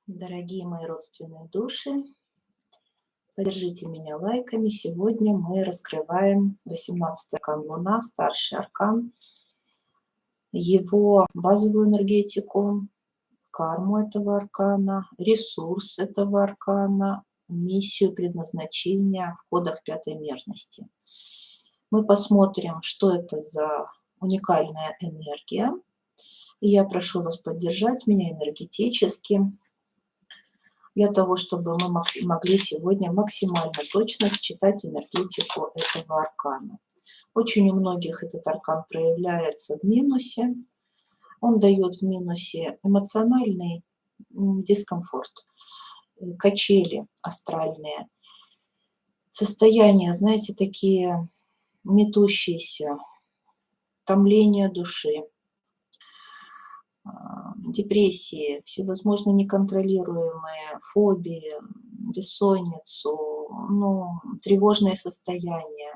Дорогие мои родственные души, поддержите меня лайками. Сегодня мы раскрываем 18-й аркан Луна, старший аркан, его базовую энергетику, карму этого аркана, ресурс этого аркана, миссию, предназначение в кодах пятой мерности. Мы посмотрим, что это за уникальная энергия. И я прошу вас поддержать меня энергетически, для того, чтобы мы могли сегодня максимально точно считать энергетику этого аркана. Очень у многих этот аркан проявляется в минусе. Он дает в минусе эмоциональный дискомфорт, качели астральные, состояния, знаете, такие метущиеся, томление души, депрессии, всевозможные неконтролируемые фобии, бессонницу, тревожные состояния.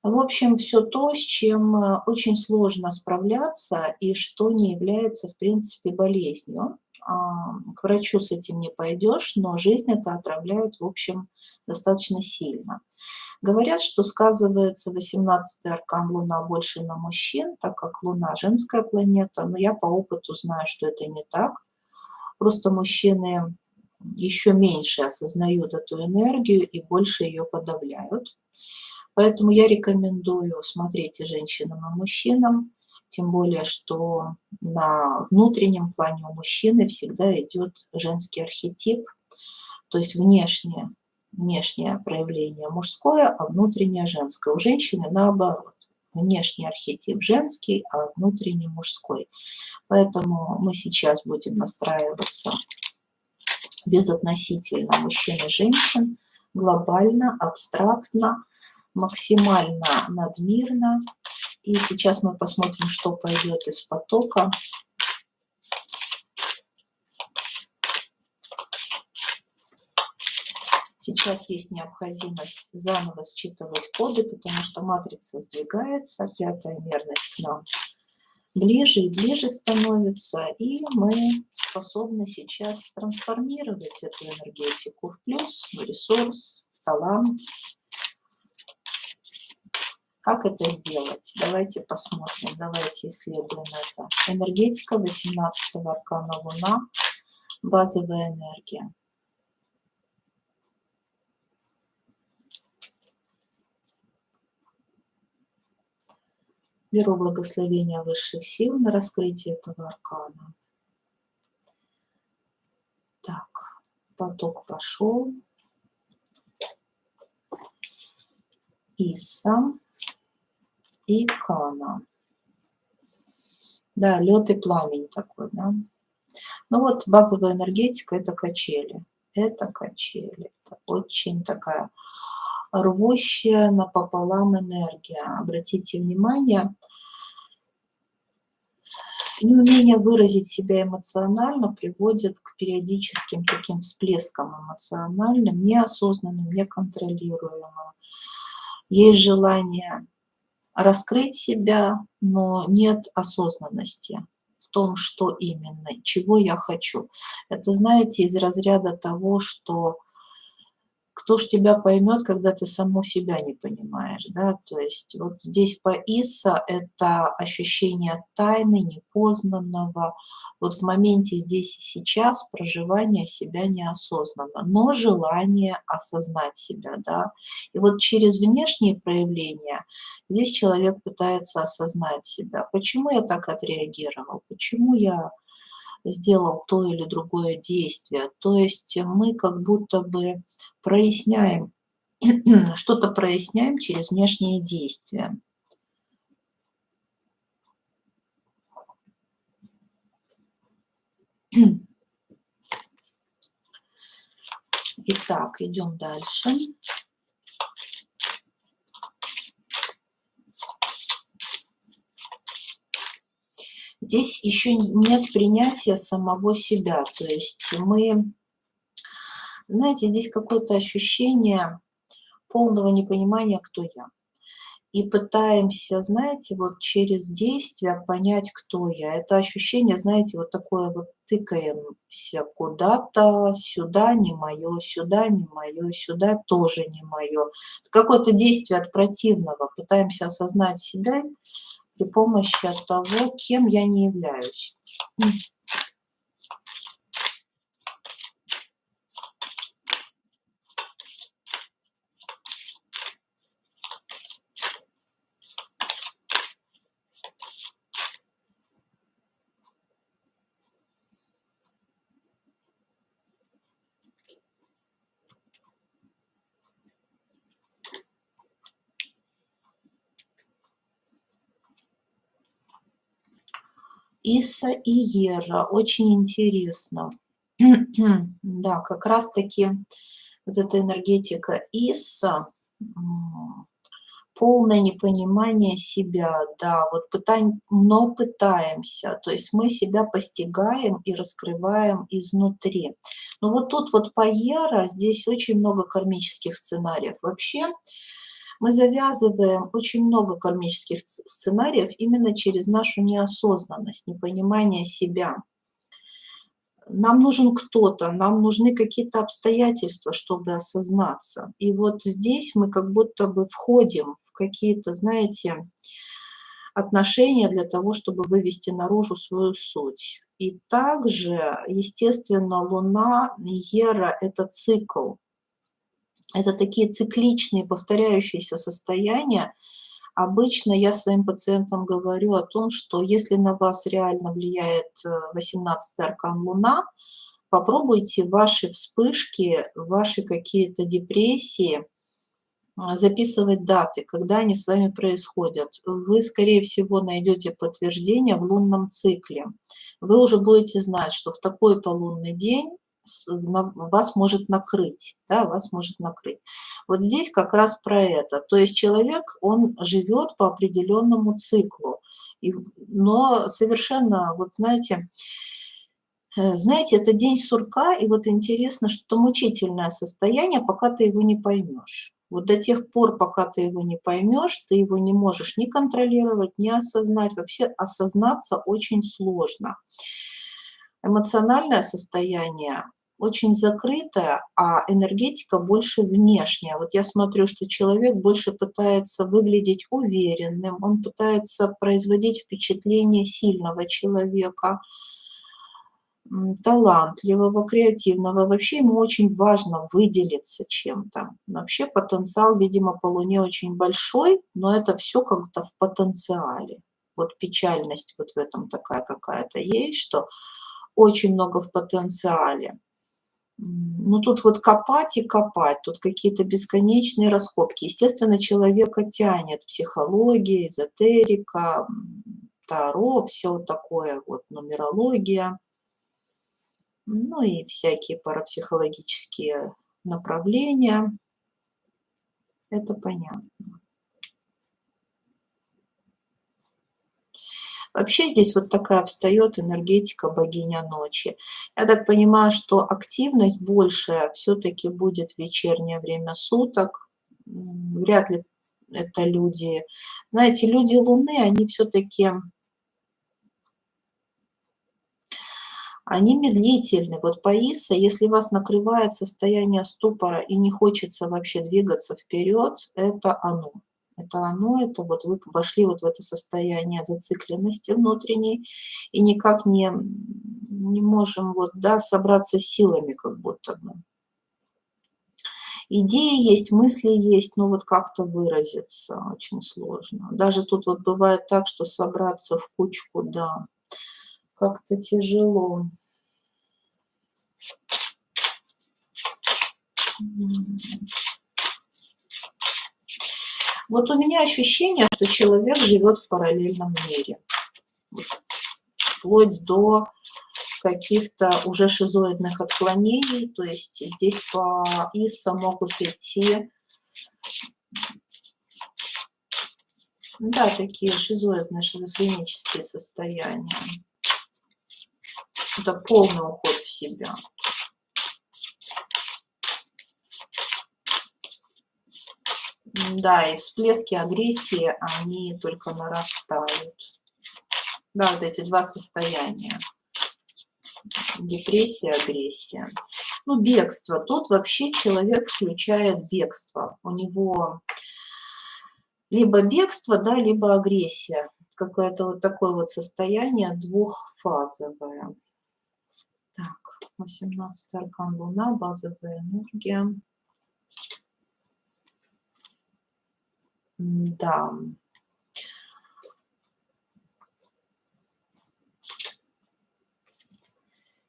В общем, все то, с чем очень сложно справляться и что не является, в принципе, болезнью. К врачу с этим не пойдешь, но жизнь это отравляет, в общем, достаточно сильно. Говорят, что сказывается 18-й аркан Луна больше на мужчин, так как Луна женская планета, но я по опыту знаю, что это не так. Просто мужчины еще меньше осознают эту энергию и больше ее подавляют. Поэтому я рекомендую смотреть и женщинам, и мужчинам, тем более, что на внутреннем плане у мужчины всегда идет женский архетип, то есть внешнее проявление мужское, а внутреннее женское. У женщины наоборот. Внешний архетип женский, а внутренний мужской. Поэтому мы сейчас будем настраиваться безотносительно мужчин и женщин, глобально, абстрактно, максимально надмирно. И сейчас мы посмотрим, что пойдет из потока. Сейчас есть необходимость заново считывать коды, потому что матрица сдвигается, пятая мерность к нам ближе и ближе становится, и мы способны сейчас трансформировать эту энергетику в плюс, в ресурс, в талант. Как это сделать? Давайте посмотрим, давайте исследуем это. Энергетика 18-го аркана Луна, базовая энергия. Беру благословение высших сил на раскрытие этого аркана. Так, поток пошел. Исса и Кана. Да, лед и пламень такой, да. Ну вот базовая энергетика – это качели. Это качели. Это очень такая рвущая напополам энергия. Обратите внимание, неумение выразить себя эмоционально приводит к периодическим таким всплескам эмоциональным, неосознанным, неконтролируемым. Есть желание раскрыть себя, но нет осознанности в том, что именно, чего я хочу. Это, знаете, из разряда того, что кто ж тебя поймет, когда ты саму себя не понимаешь, да, то есть вот здесь по Исса это ощущение тайны, непознанного, вот в моменте здесь и сейчас проживание себя неосознанно, но желание осознать себя, да, и вот через внешние проявления здесь человек пытается осознать себя, почему я так отреагировал, почему я сделал то или другое действие, то есть мы как будто бы проясняем, что-то проясняем через внешние действия. Итак, идем дальше. Здесь еще нет принятия самого себя, то есть мы, знаете, здесь какое-то ощущение полного непонимания, кто я. И пытаемся, знаете, вот через действия понять, кто я. Это ощущение, знаете, вот такое вот тыкаемся куда-то, сюда не мое, сюда не мое, сюда тоже не мое. Какое-то действие от противного. Пытаемся осознать себя при помощи того, кем я не являюсь. Иса и Ера. Очень интересно. Да, как раз-таки вот эта энергетика Иса, полное непонимание себя, да, вот но пытаемся, то есть мы себя постигаем и раскрываем изнутри. Но вот тут вот по Ера здесь очень много кармических сценариев. Вообще мы завязываем очень много кармических сценариев именно через нашу неосознанность, непонимание себя. Нам нужен кто-то, нам нужны какие-то обстоятельства, чтобы осознаться. И вот здесь мы как будто бы входим в какие-то, знаете, отношения для того, чтобы вывести наружу свою суть. И также, естественно, Луна, Ера– это цикл. Это такие цикличные, повторяющиеся состояния. Обычно я своим пациентам говорю о том, что если на вас реально влияет 18-й аркан Луна, попробуйте ваши вспышки, ваши какие-то депрессии записывать даты, когда они с вами происходят. Вы, скорее всего, найдете подтверждение в лунном цикле. Вы уже будете знать, что в такой-то лунный день вас может накрыть, да, вас может накрыть. Вот здесь как раз про это. То есть человек, он живет по определенному циклу, но совершенно, вот знаете, это день сурка, и вот интересно, что мучительное состояние, пока ты его не поймешь. Вот до тех пор, пока ты его не поймешь, ты его не можешь ни контролировать, ни осознать. Вообще осознаться очень сложно. Эмоциональное состояние очень закрытое, а энергетика больше внешняя. Вот я смотрю, что человек больше пытается выглядеть уверенным, он пытается производить впечатление сильного человека, талантливого, креативного. Вообще ему очень важно выделиться чем-то. Вообще потенциал, видимо, по Луне очень большой, но это все как-то в потенциале. Вот печальность вот в этом такая какая-то есть, что очень много в потенциале. Ну, тут вот копать и копать, тут какие-то бесконечные раскопки. Естественно, человека тянет психология, эзотерика, таро, все такое, вот нумерология. Ну и всякие парапсихологические направления. Это понятно. Вообще здесь вот такая встает энергетика богиня ночи. Я так понимаю, что активность большая все-таки будет в вечернее время суток. Вряд ли это люди. Знаете, люди Луны, они все-таки они медлительны. Вот по Иса, если вас накрывает состояние ступора и не хочется вообще двигаться вперед, это оно. Это оно, это вот вы вошли вот в это состояние зацикленности внутренней и никак не можем вот, да, собраться силами как будто бы. Идеи есть, мысли есть, но вот как-то выразиться очень сложно. Даже тут вот бывает так, что собраться в кучку, да, как-то тяжело. Вот у меня ощущение, что человек живет в параллельном мире. Вплоть до каких-то уже шизоидных отклонений. То есть здесь по ИСа могут идти, да, такие шизоидные, шизофренические состояния. Это полный уход в себя. Да, и всплески агрессии, они только нарастают. Да, вот эти два состояния. депрессия, агрессия. Ну, бегство. Тут вообще человек включает бегство. У него либо бегство, да, либо агрессия. Какое-то вот такое вот состояние двухфазовое. Так, 18 аркан Луна, базовая энергия. Да.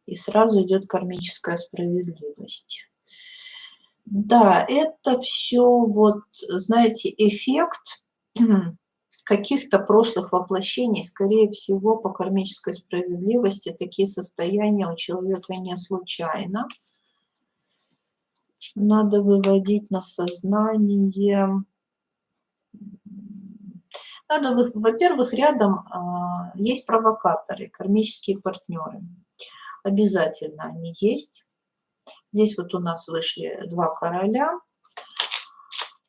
И сразу идет кармическая справедливость. Да, это все вот, знаете, эффект каких-то прошлых воплощений, скорее всего, по кармической справедливости такие состояния у человека не случайно. Надо выводить на сознание. Надо, во-первых, рядом есть провокаторы, кармические партнеры. Обязательно они есть. Здесь вот у нас вышли 2 короля.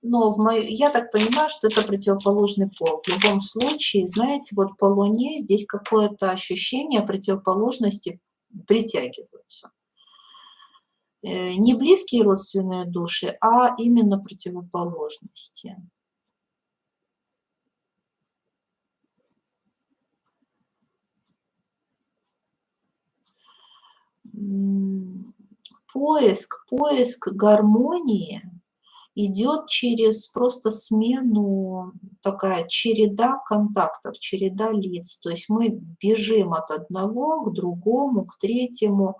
Но я так понимаю, что это противоположный пол. В любом случае, знаете, вот по Луне здесь какое-то ощущение противоположности притягиваются. Не близкие родственные души, а именно противоположности. Поиск гармонии идет через просто смену, такая череда контактов, череда лиц. То есть мы бежим от одного к другому, к третьему,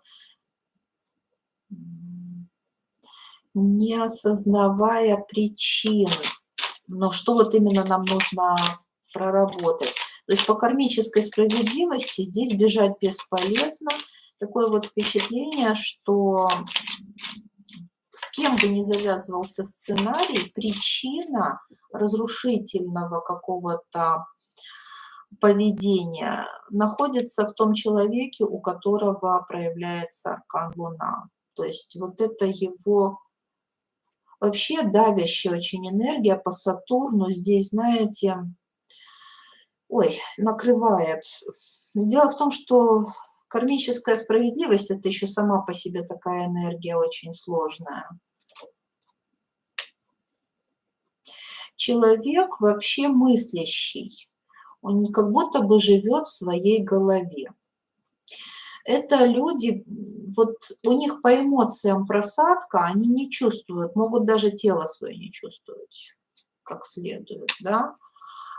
не осознавая причин. Но что вот именно нам нужно проработать? То есть по кармической справедливости здесь бежать бесполезно. Такое вот впечатление, что с кем бы ни завязывался сценарий, причина разрушительного какого-то поведения находится в том человеке, у которого проявляется аркан Луна. То есть вот это его вообще давящая очень энергия по Сатурну здесь, знаете, ой, накрывает. Дело в том, что кармическая справедливость – это еще сама по себе такая энергия очень сложная. Человек вообще мыслящий, он как будто бы живет в своей голове. Это люди, вот у них по эмоциям просадка, они не чувствуют, могут даже тело свое не чувствовать как следует, да,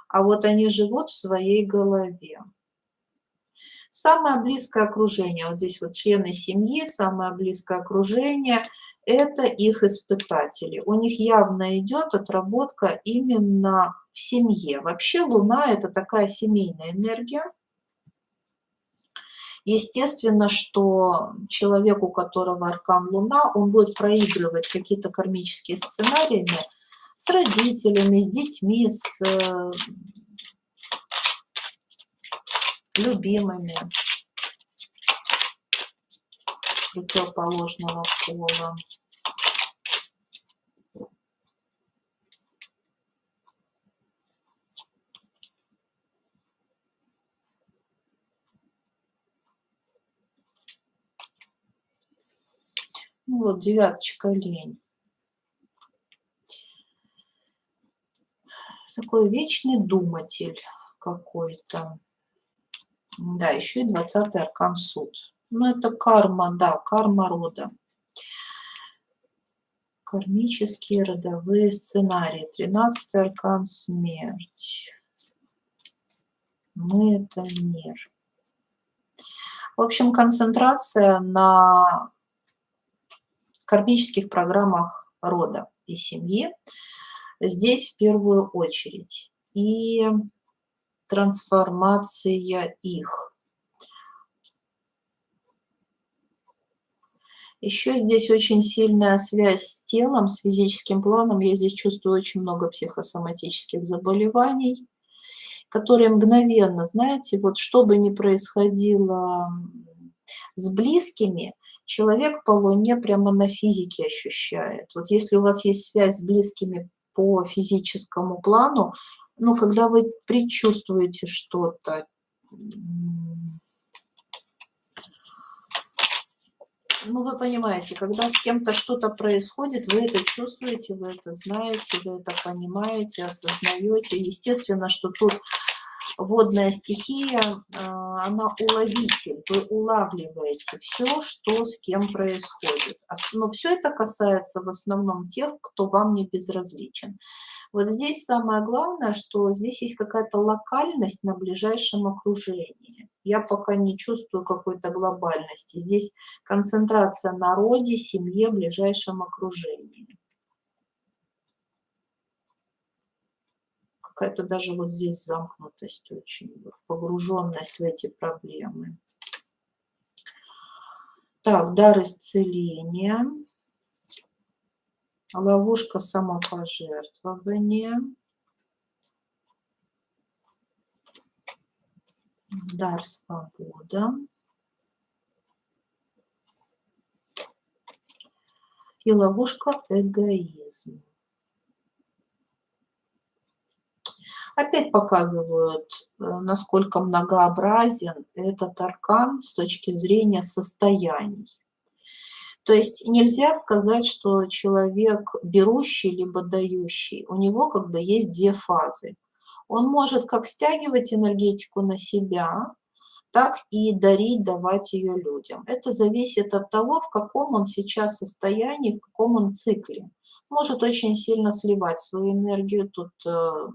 а вот они живут в своей голове. Самое близкое окружение, вот здесь вот члены семьи, самое близкое окружение – это их испытатели. У них явно идет отработка именно в семье. Вообще Луна – это такая семейная энергия. Естественно, что человек, у которого аркан Луна, он будет проигрывать какие-то кармические сценарии с родителями, с детьми, с любимыми противоположного пола. Ну вот, девяточка лень. Такой вечный думатель какой-то. Да, еще и 20-й аркан суд. Ну, это карма, да, карма рода. Кармические родовые сценарии. 13-й аркан смерть. Мы – это мир. В общем, концентрация на кармических программах рода и семьи здесь в первую очередь. И трансформация их. Еще здесь очень сильная связь с телом, с физическим планом. Я здесь чувствую очень много психосоматических заболеваний, которые мгновенно, знаете, вот что бы ни происходило с близкими, человек по Луне прямо на физике ощущает. Вот если у вас есть связь с близкими по физическому плану, ну, когда вы предчувствуете что-то, Ну, вы понимаете, когда с кем-то что-то происходит, вы это чувствуете, вы это знаете, вы это понимаете, осознаете. Естественно, что тут водная стихия, она уловитель. Вы улавливаете все, что с кем происходит. Но все это касается в основном тех, кто вам не безразличен. Вот здесь самое главное, что здесь есть какая-то локальность на ближайшем окружении. Я пока не чувствую какой-то глобальности. Здесь концентрация на роде, семье, ближайшем окружении. Какая-то даже вот здесь замкнутость очень, погруженность в эти проблемы. Так, дар исцеления. Ловушка самопожертвования. Дар свобода. И ловушка эгоизм. Опять показывают, насколько многообразен этот аркан с точки зрения состояний. То есть нельзя сказать, что человек берущий либо дающий. У него как бы есть две фазы. Он может как стягивать энергетику на себя, так и дарить, давать ее людям. Это зависит от того, в каком он сейчас состоянии, в каком он цикле. Может очень сильно сливать свою энергию. Тут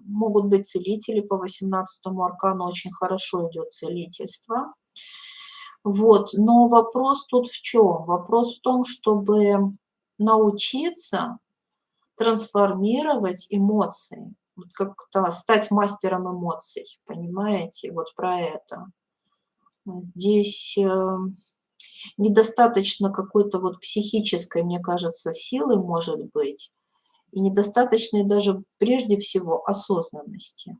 могут быть целители по 18-му аркану, очень хорошо идет целительство. Вот. Но вопрос тут в чем? Вопрос в том, чтобы научиться трансформировать эмоции, вот как-то стать мастером эмоций, понимаете, вот про это. Здесь недостаточно какой-то вот психической, мне кажется, силы может быть, и недостаточно даже прежде всего осознанности.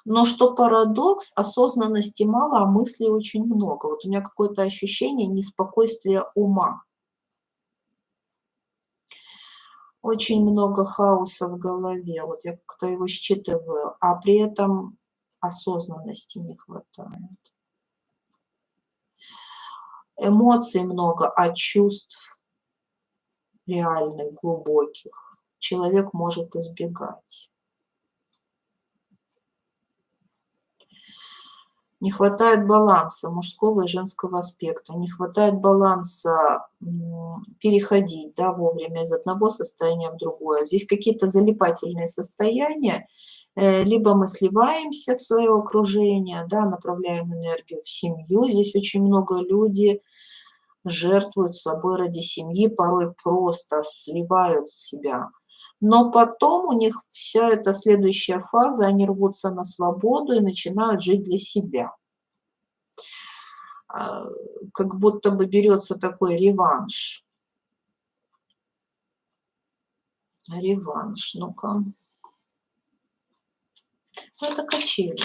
Но что парадокс, осознанности мало, а мыслей очень много. Вот у меня какое-то ощущение неспокойствия ума. Очень много хаоса в голове, вот я как-то его считываю, а при этом осознанности не хватает. Эмоций много, а чувств реальных, глубоких человек может избегать. Не хватает баланса мужского и женского аспекта, не хватает баланса переходить, да, вовремя из одного состояния в другое. Здесь какие-то залипательные состояния, либо мы сливаемся в свое окружение, да, направляем энергию в семью. Здесь очень много людей жертвуют собой ради семьи, порой просто сливают себя. Но потом у них вся эта следующая фаза, они рвутся на свободу и начинают жить для себя. Как будто бы берется такой реванш. Реванш, ну-ка. Ну, это качели.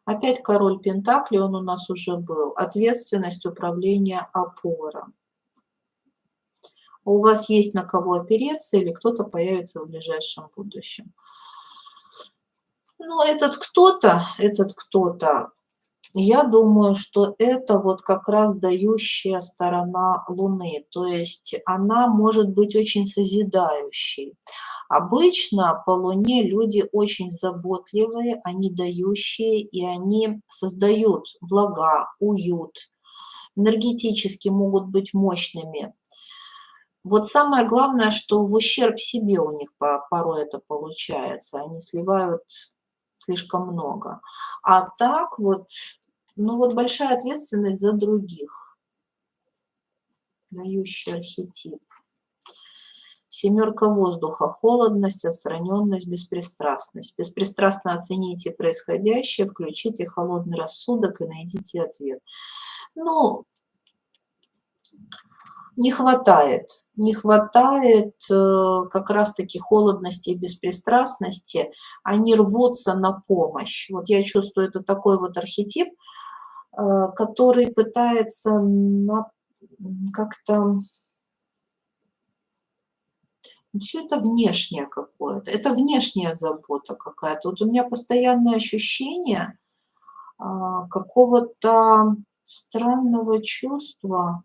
Опять король пентаклей, он у нас уже был. Ответственность, управление, опора. У вас есть на кого опереться или кто-то появится в ближайшем будущем. Ну, этот кто-то, я думаю, что это вот как раз дающая сторона Луны. То есть она может быть очень созидающей. Обычно по Луне люди очень заботливые, они дающие, и они создают блага, уют, энергетически могут быть мощными. Вот самое главное, что в ущерб себе у них порой это получается. Они сливают слишком много. А так вот, ну вот большая ответственность за других. Дающий архетип. Семерка воздуха. Холодность, отстраненность, беспристрастность. Беспристрастно оцените происходящее, включите холодный рассудок и найдите ответ. Ну, не хватает как раз-таки холодности и беспристрастности. Они рвутся на помощь. Вот я чувствую, это такой вот архетип, который пытается как-то... Все это внешнее какое-то, это внешняя забота какая-то. Вот у меня постоянное ощущение какого-то странного чувства.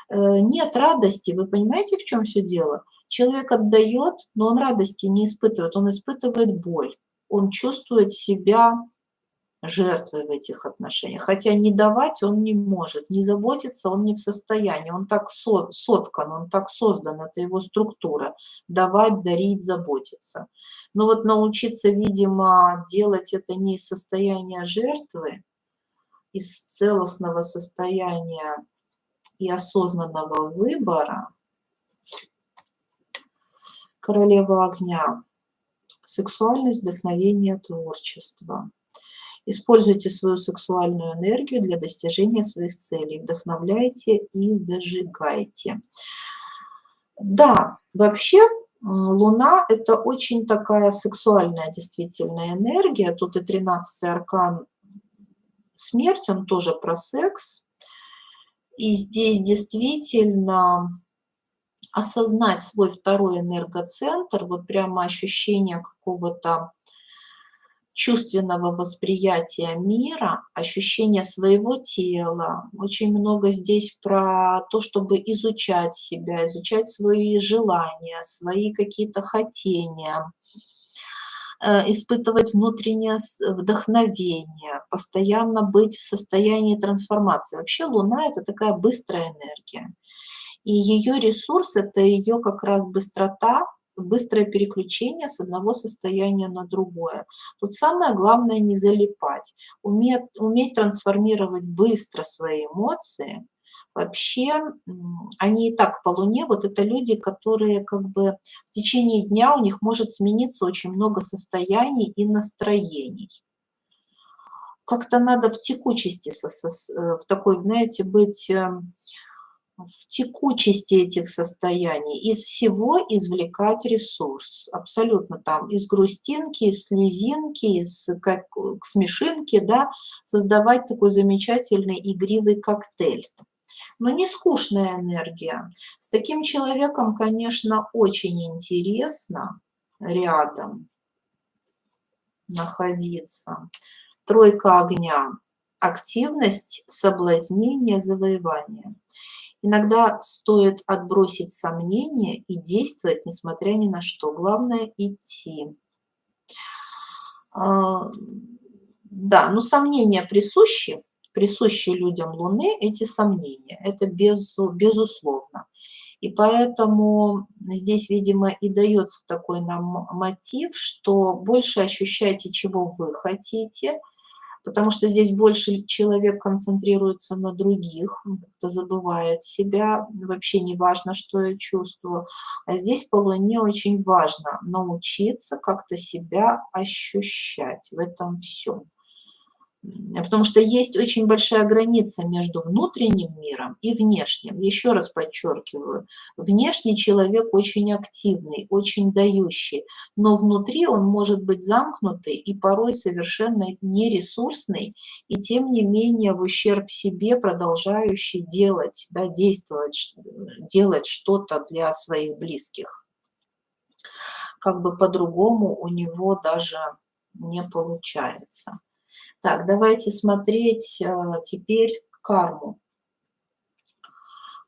Нет радости. Вы понимаете, в чем все дело? Человек отдает, но он радости не испытывает, он испытывает боль. Он чувствует себя жертвой в этих отношениях. Хотя не давать он не может, не заботиться он не в состоянии. Он так соткан, он так создан, это его структура. Давать, дарить, заботиться. Но вот научиться, видимо, делать это не из состояния жертвы, из целостного состояния и осознанного выбора. Королева огня. Сексуальность, вдохновение, творчество. Используйте свою сексуальную энергию для достижения своих целей. Вдохновляйте и зажигайте. Да, вообще Луна – это очень такая сексуальная действительно энергия. Тут и 13-й аркан смерть, он тоже про секс. И здесь действительно осознать свой второй энергоцентр, вот прямо ощущение какого-то чувственного восприятия мира, ощущение своего тела. Очень много здесь про то, чтобы изучать себя, изучать свои желания, свои какие-то хотения, испытывать внутреннее вдохновение, постоянно быть в состоянии трансформации. Вообще Луна – это такая быстрая энергия. И ее ресурс – это ее как раз быстрота, быстрое переключение с одного состояния на другое. Тут самое главное не залипать, уметь трансформировать быстро свои эмоции. Вообще, они и так по Луне, вот это люди, которые как бы в течение дня у них может смениться очень много состояний и настроений. Как-то надо в текучести, в такой, знаете, быть в текучести этих состояний, из всего извлекать ресурс. Абсолютно там из грустинки, из слезинки, из как, смешинки, да, создавать такой замечательный игривый коктейль. Но не скучная энергия. С таким человеком, конечно, очень интересно рядом находиться. Тройка огня. Активность, соблазнение, завоевание. Иногда стоит отбросить сомнения и действовать, несмотря ни на что. Главное – идти. Да, но сомнения присущи людям Луны, эти сомнения. Это безусловно. И поэтому здесь, видимо, и дается такой нам мотив, что больше ощущайте, чего вы хотите, потому что здесь больше человек концентрируется на других, он как-то забывает себя, вообще не важно, что я чувствую. А здесь по Луне очень важно научиться как-то себя ощущать в этом всем. Потому что есть очень большая граница между внутренним миром и внешним. Еще раз подчеркиваю, внешний человек очень активный, очень дающий, но внутри он может быть замкнутый и порой совершенно нересурсный, и тем не менее в ущерб себе продолжающий делать, да, действовать, делать что-то для своих близких. Как бы по-другому у него даже не получается. Так, давайте смотреть теперь карму.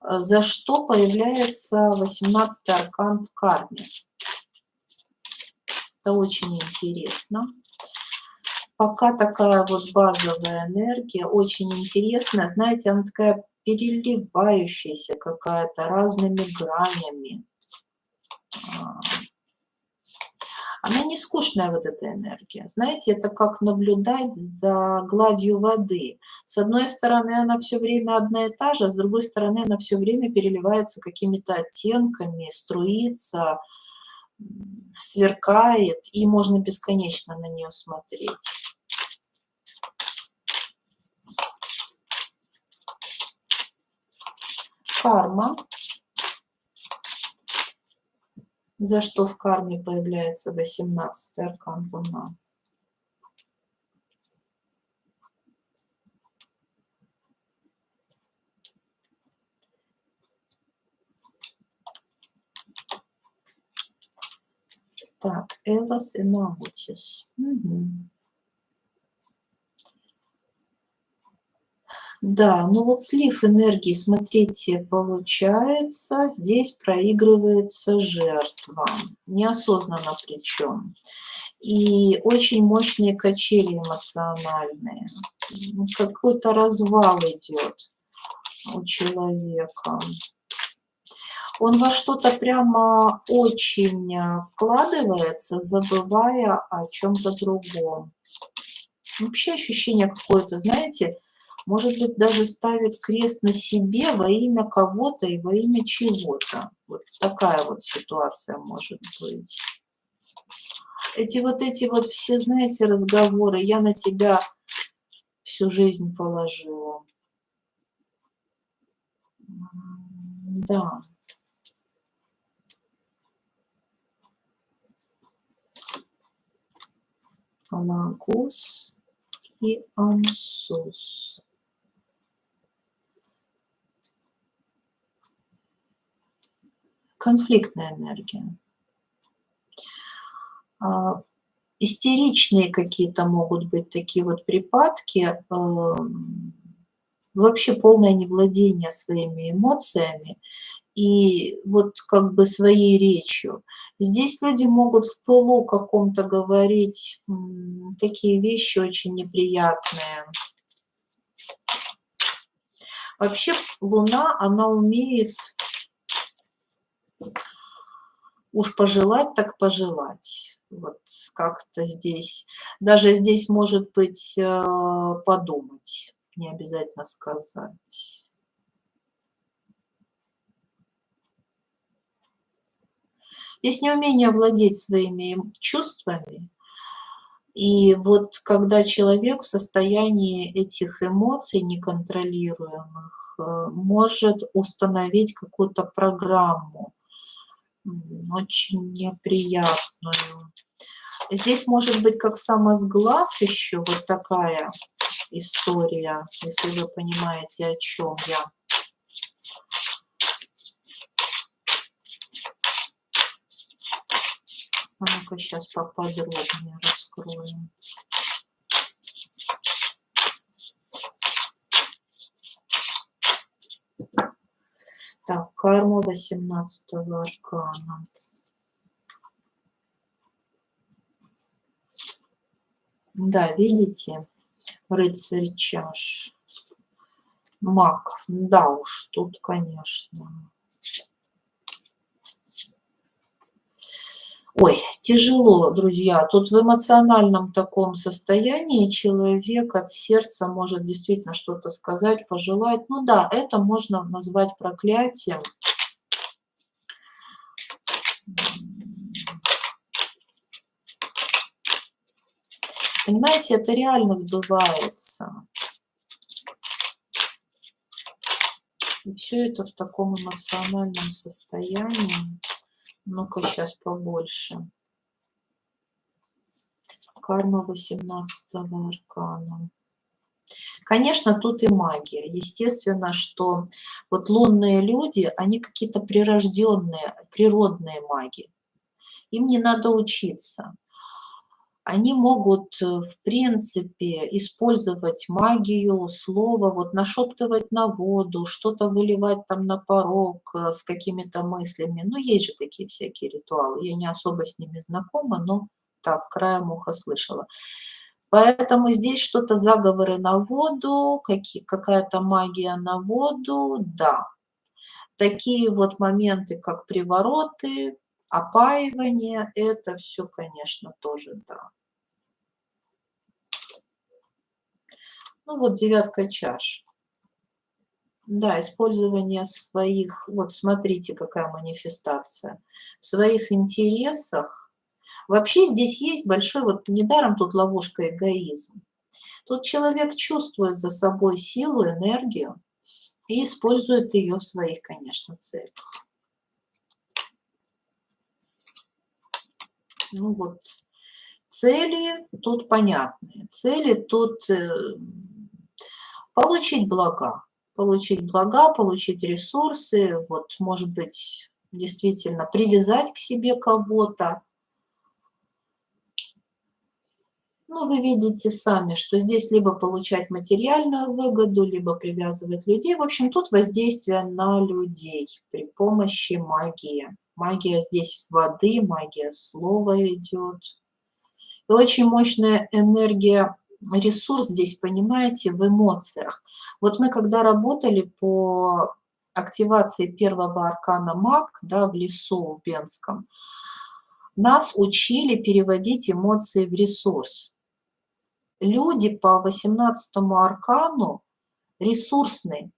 За что появляется 18-й аркан в карме? Это очень интересно. Пока такая вот базовая энергия, очень интересная. Знаете, она такая переливающаяся какая-то, разными гранями. Она не скучная, вот эта энергия. Знаете, это как наблюдать за гладью воды. С одной стороны, она все время одна и та же, а с другой стороны, она все время переливается какими-то оттенками, струится, сверкает, и можно бесконечно на нее смотреть. Карма. За что в карме появляется 18-й аркан Луна? Так, Эвос и Наутис. Да, ну вот слив энергии, смотрите, получается, здесь проигрывается жертва, неосознанно причем. И очень мощные качели эмоциональные. Какой-то развал идет у человека. Он во что-то прямо очень вкладывается, забывая о чем-то другом. Вообще ощущение какое-то, знаете, может быть, даже ставит крест на себе во имя кого-то и во имя чего-то. Вот такая вот ситуация может быть. Эти вот все, знаете, разговоры, я на тебя всю жизнь положила. Да. Лагус и Ансус. Конфликтная энергия. Истеричные какие-то могут быть такие вот припадки, вообще полное невладение своими эмоциями и вот как бы своей речью. Здесь люди могут в пылу каком-то говорить такие вещи очень неприятные. Вообще Луна, она умеет уж пожелать так пожелать. Вот как-то здесь, даже здесь может быть подумать, не обязательно сказать. Здесь неумение владеть своими чувствами. И вот когда человек в состоянии этих эмоций неконтролируемых может установить какую-то программу, очень неприятную. Здесь может быть как самосглаз еще вот такая история, если вы понимаете, о чем я. А ну-ка сейчас поподробнее раскроем. Так, карма 18-го аркана. Да, видите, рыцарь чаш. Маг, да уж, тут, конечно. Ой, тяжело, друзья. Тут в эмоциональном таком состоянии человек от сердца может действительно что-то сказать, пожелать. Ну да, это можно назвать проклятием. Понимаете, это реально сбывается. И все это в таком эмоциональном состоянии. Ну-ка, сейчас побольше. Карма 18-го аркана. Конечно, тут и магия. Естественно, что вот лунные люди, они какие-то прирожденные, природные маги. Им не надо учиться. Они могут, в принципе, использовать магию, слово, вот нашептывать на воду, что-то выливать там на порог с какими-то мыслями. Ну, есть же такие всякие ритуалы. Я не особо с ними знакома, но так, краем уха слышала. Поэтому здесь что-то заговоры на воду, какая-то магия на воду, да. Такие вот моменты, как привороты, опаивание, это все, конечно, тоже да. Ну вот девятка чаш. Да, использование своих, вот смотрите, какая манифестация, в своих интересах. Вообще здесь есть большой, вот недаром тут ловушка эгоизм. Тут человек чувствует за собой силу, энергию и использует ее в своих, конечно, целях. Ну вот, цели тут понятные. Цели тут получить блага. Получить блага, получить ресурсы, вот, может быть, действительно привязать к себе кого-то. Ну, вы видите сами, что здесь либо получать материальную выгоду, либо привязывать людей. В общем, тут воздействие на людей при помощи магии. Магия здесь воды, магия слова идет. И очень мощная энергия, ресурс здесь, понимаете, в эмоциях. Вот мы когда работали по активации первого аркана маг, да, в лесу в Венском, нас учили переводить эмоции в ресурс. Люди по 18-му аркану ресурсные.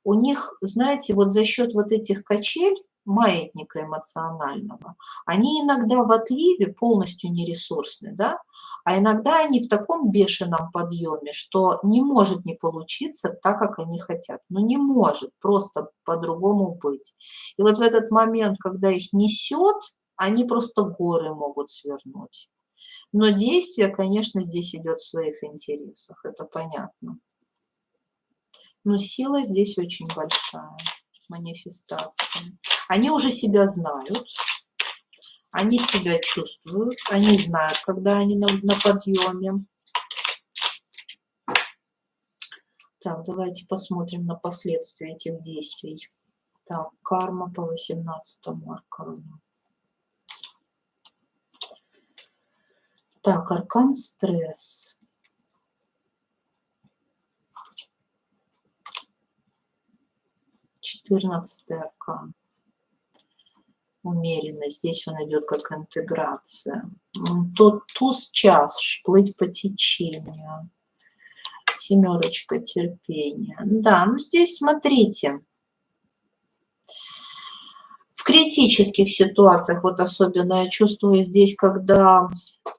У них, знаете, вот за счет вот этих качель, маятника эмоционального, они иногда в отливе полностью нересурсны, да, а иногда они в таком бешеном подъеме, что не может не получиться так, как они хотят. Ну не может просто по-другому быть. И вот в этот момент, когда их несет, они просто горы могут свернуть. Но действие, конечно, здесь идет в своих интересах, это понятно. Но сила здесь очень большая, манифестация. Они уже себя знают, они себя чувствуют, они знают, когда они на подъеме. Так, давайте посмотрим на последствия этих действий. Так, карма по 18-му аркану. Так, аркан стресс. Четырнадцатый аркан. Умеренность. Здесь он идет как интеграция. Тут туз час, плыть по течению. Семерочка терпения. Да, ну здесь смотрите. В критических ситуациях, вот особенно я чувствую здесь, когда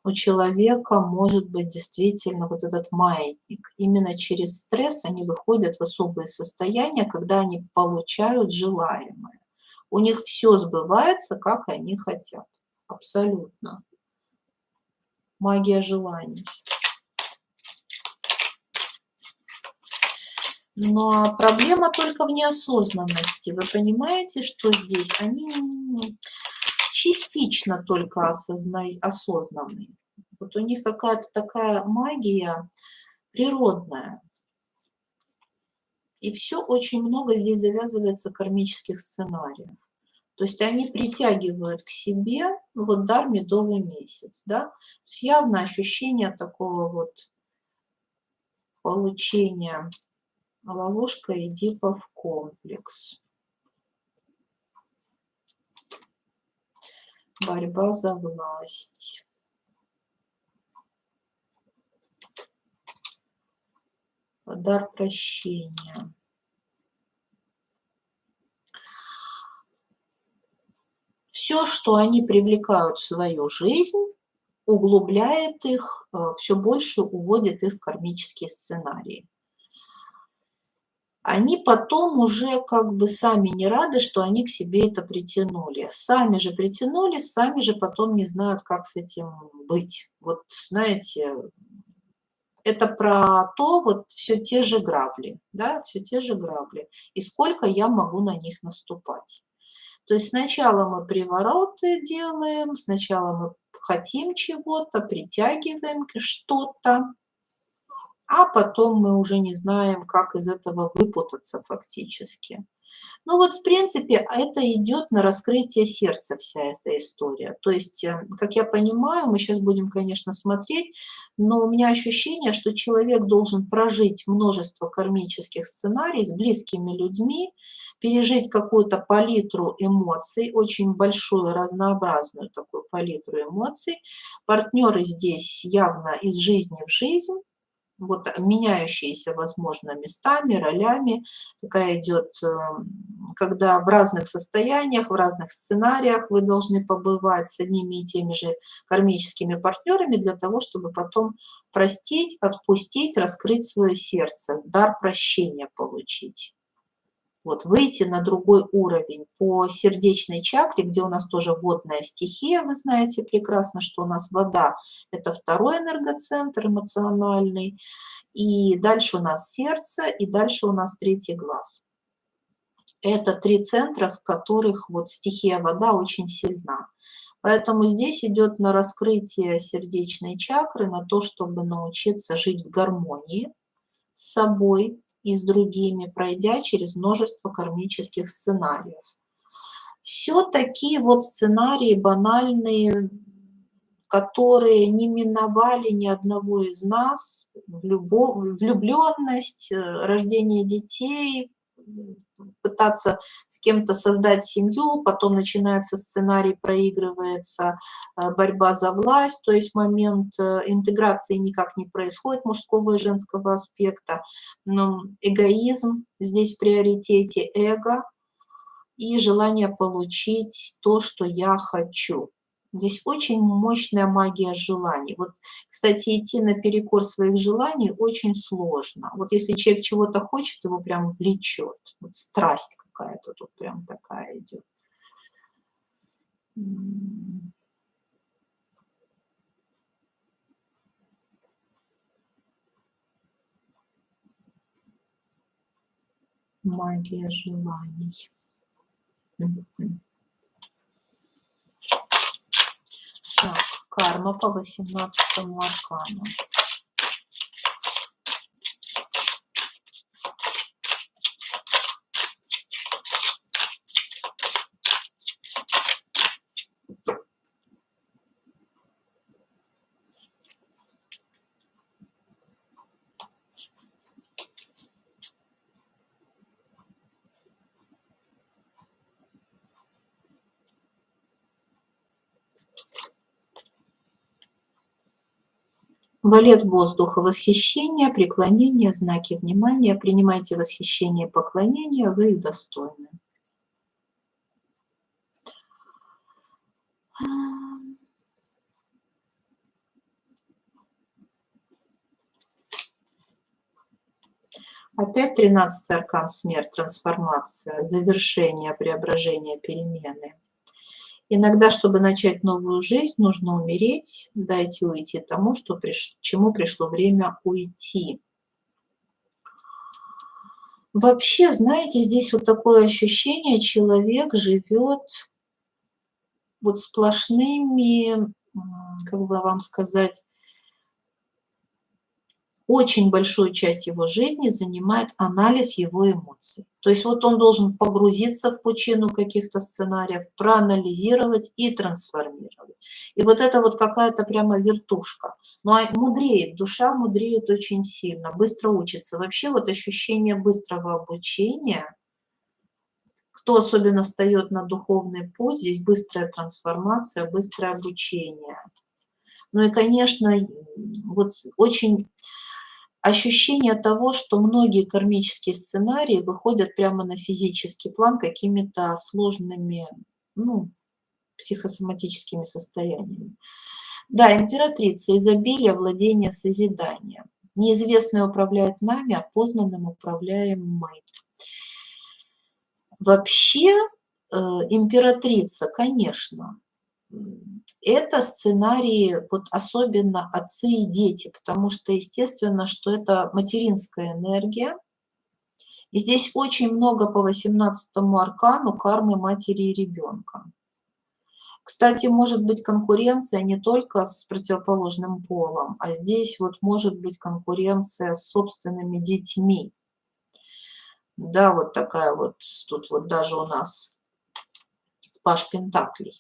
у человека может быть действительно вот этот маятник. Именно через стресс они выходят в особые состояния, когда они получают желаемое. У них все сбывается, как они хотят. Абсолютно. Магия желаний. Но проблема только в неосознанности. Вы понимаете, что здесь они частично только осознанные. Вот у них какая-то такая магия природная. И все очень много здесь завязывается кармических сценариев. То есть они притягивают к себе вот дар медовый месяц. Да? То есть явно ощущение такого вот получения. Ловушка Эдипов комплекс. Борьба за власть. Дар прощения. Все, что они привлекают в свою жизнь, углубляет их, все больше уводит их в кармические сценарии. Они потом уже как бы сами не рады, что они к себе это притянули. Сами же притянули, сами же потом не знают, как с этим быть. Вот знаете, это про то, вот все те же грабли, да, все те же грабли. И сколько я могу на них наступать. То есть сначала мы привороты делаем, сначала мы хотим чего-то, притягиваем что-то, а потом мы уже не знаем, как из этого выпутаться фактически. Ну вот, в принципе, это идет на раскрытие сердца вся эта история. То есть, как я понимаю, мы сейчас будем, конечно, смотреть, но у меня ощущение, что человек должен прожить множество кармических сценариев с близкими людьми, пережить какую-то палитру эмоций, очень большую, разнообразную такую палитру эмоций. Партнеры здесь явно из жизни в жизнь, вот меняющиеся, возможно, местами, ролями. Такая идет, когда в разных состояниях, в разных сценариях вы должны побывать с одними и теми же кармическими партнерами для того, чтобы потом простить, отпустить, раскрыть свое сердце, дар прощения получить. Вот, выйти на другой уровень по сердечной чакре, где у нас тоже водная стихия, вы знаете прекрасно, что у нас вода – это второй энергоцентр эмоциональный, и дальше у нас сердце, и дальше у нас третий глаз. Это три центра, в которых вот стихия вода очень сильна. Поэтому здесь идет на раскрытие сердечной чакры, на то, чтобы научиться жить в гармонии с собой и с другими, пройдя через множество кармических сценариев. Все такие вот сценарии банальные, которые не миновали ни одного из нас: влюбленность, рождение детей, пытаться с кем-то создать семью, потом начинается сценарий, проигрывается борьба за власть, то есть момент интеграции никак не происходит мужского и женского аспекта, но эгоизм здесь в приоритете, эго и желание получить то, что я хочу. Здесь очень мощная магия желаний. Вот, кстати, идти наперекор своих желаний очень сложно. Вот если человек чего-то хочет, его прям влечет. Вот страсть какая-то тут прям такая идет. Магия желаний. Так, карма по 18-му аркану. Валет воздуха, восхищение, преклонение, знаки внимания. Принимайте восхищение и поклонение, вы их достойны. Опять 13-й аркан смерть, трансформация, завершение, преображение, перемены. Иногда, чтобы начать новую жизнь, нужно умереть, дайте уйти тому, чему пришло время уйти. Вообще, знаете, здесь вот такое ощущение, человек живет вот сплошными, как бы вам сказать, очень большую часть его жизни занимает анализ его эмоций. То есть вот он должен погрузиться в пучину каких-то сценариев, проанализировать и трансформировать. И вот это вот какая-то прямо вертушка. Ну а мудреет, душа мудреет очень сильно, быстро учится. Вообще вот ощущение быстрого обучения, кто особенно встает на духовный путь, здесь быстрая трансформация, быстрое обучение. Ну и, конечно, вот очень ощущение того, что многие кармические сценарии выходят прямо на физический план какими-то сложными, ну, психосоматическими состояниями. Да, императрица, изобилие, владение, созидание. Неизвестное управляет нами, а познанным управляем мы. Вообще, императрица, конечно, это сценарии, вот особенно отцы и дети, потому что, естественно, что это материнская энергия. И здесь очень много по 18-му аркану кармы матери и ребенка. Кстати, может быть конкуренция не только с противоположным полом, а здесь вот может быть конкуренция с собственными детьми. Да, вот такая вот, тут вот даже у нас Паш Пентаклей.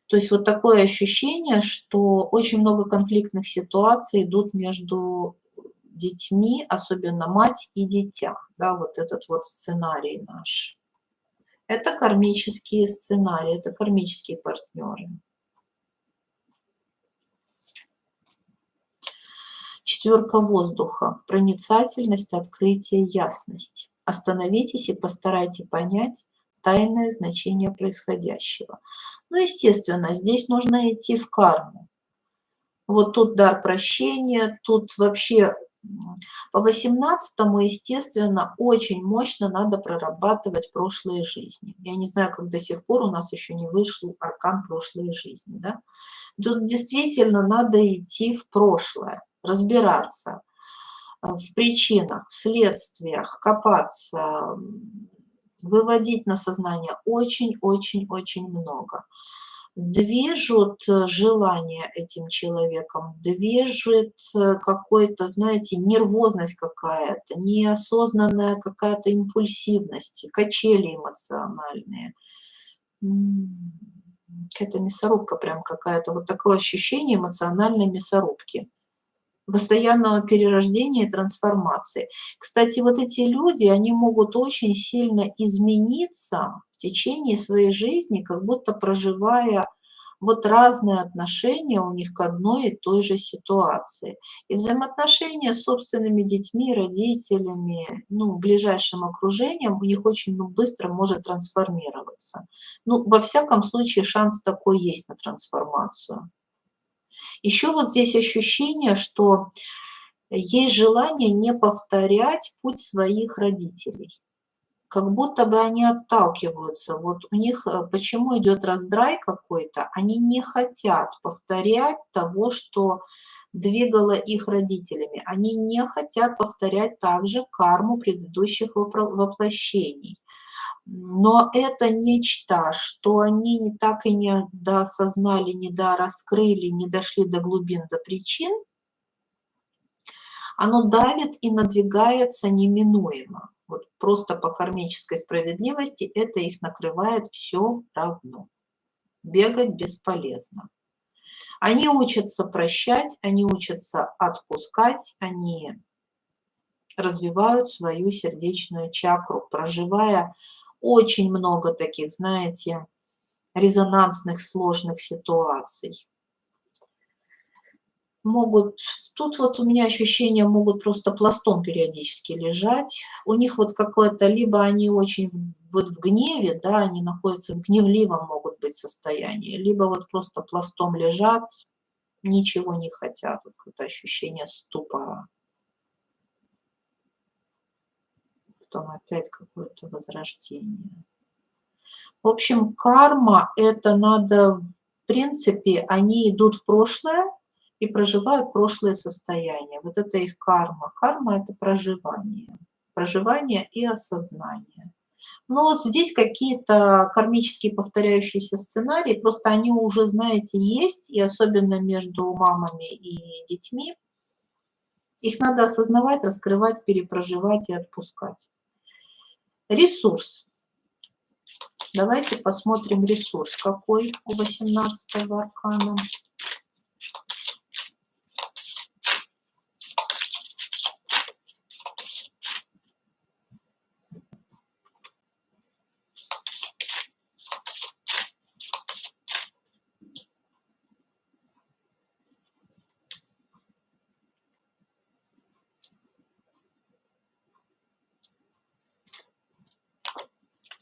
То есть вот такое ощущение, что очень много конфликтных ситуаций идут между детьми, особенно мать и дитя. Да, вот этот вот сценарий наш. Это кармические сценарии, это кармические партнеры. Четверка воздуха. Проницательность, открытие, ясность. Остановитесь и постарайтесь понять тайное значение происходящего. Ну, естественно, здесь нужно идти в карму. Вот тут дар прощения, тут вообще по 18-му, естественно, очень мощно надо прорабатывать прошлые жизни. Я не знаю, как до сих пор у нас еще не вышел аркан прошлой жизни. Да? Тут действительно надо идти в прошлое, разбираться в причинах, в следствиях, копаться, выводить на сознание очень-очень-очень много. движут желание этим человеком, движет какой-то, знаете, нервозность какая-то, неосознанная какая-то импульсивность, качели эмоциональные. Какая-то мясорубка прям какая-то, вот такое ощущение эмоциональной мясорубки, постоянного перерождения и трансформации. Кстати, вот эти люди, они могут очень сильно измениться в течение своей жизни, как будто проживая вот разные отношения у них к одной и той же ситуации. И взаимоотношения с собственными детьми, родителями, ну, ближайшим окружением у них очень быстро может трансформироваться. Ну, во всяком случае, шанс такой есть на трансформацию. Еще вот здесь ощущение, что есть желание не повторять путь своих родителей. Как будто бы они отталкиваются. Вот у них почему идет раздрай какой-то? Они не хотят повторять того, что двигало их родителями. Они не хотят повторять также карму предыдущих воплощений. Но это нечто, что они не так и не доосознали, не дораскрыли, не дошли до глубин, до причин, оно давит и надвигается неминуемо. Вот просто по кармической справедливости это их накрывает все равно. Бегать бесполезно. Они учатся прощать, они учатся отпускать, они развивают свою сердечную чакру, проживая очень много таких, знаете, резонансных, сложных ситуаций. Могут, тут вот у меня ощущения, могут просто пластом периодически лежать. У них вот какое-то, либо они очень вот в гневе, да, они находятся в гневливом могут быть состоянии, либо вот просто пластом лежат, ничего не хотят. Вот это ощущение ступора. Потом опять какое-то возрождение. В общем, карма, это надо, в принципе, они идут в прошлое и проживают прошлые состояния. Вот это их карма. Карма – это проживание. Проживание и осознание. Но вот здесь какие-то кармические повторяющиеся сценарии, просто они уже, знаете, есть, и особенно между мамами и детьми. Их надо осознавать, раскрывать, перепроживать и отпускать. Ресурс. Давайте посмотрим ресурс, какой у 18-го аркана.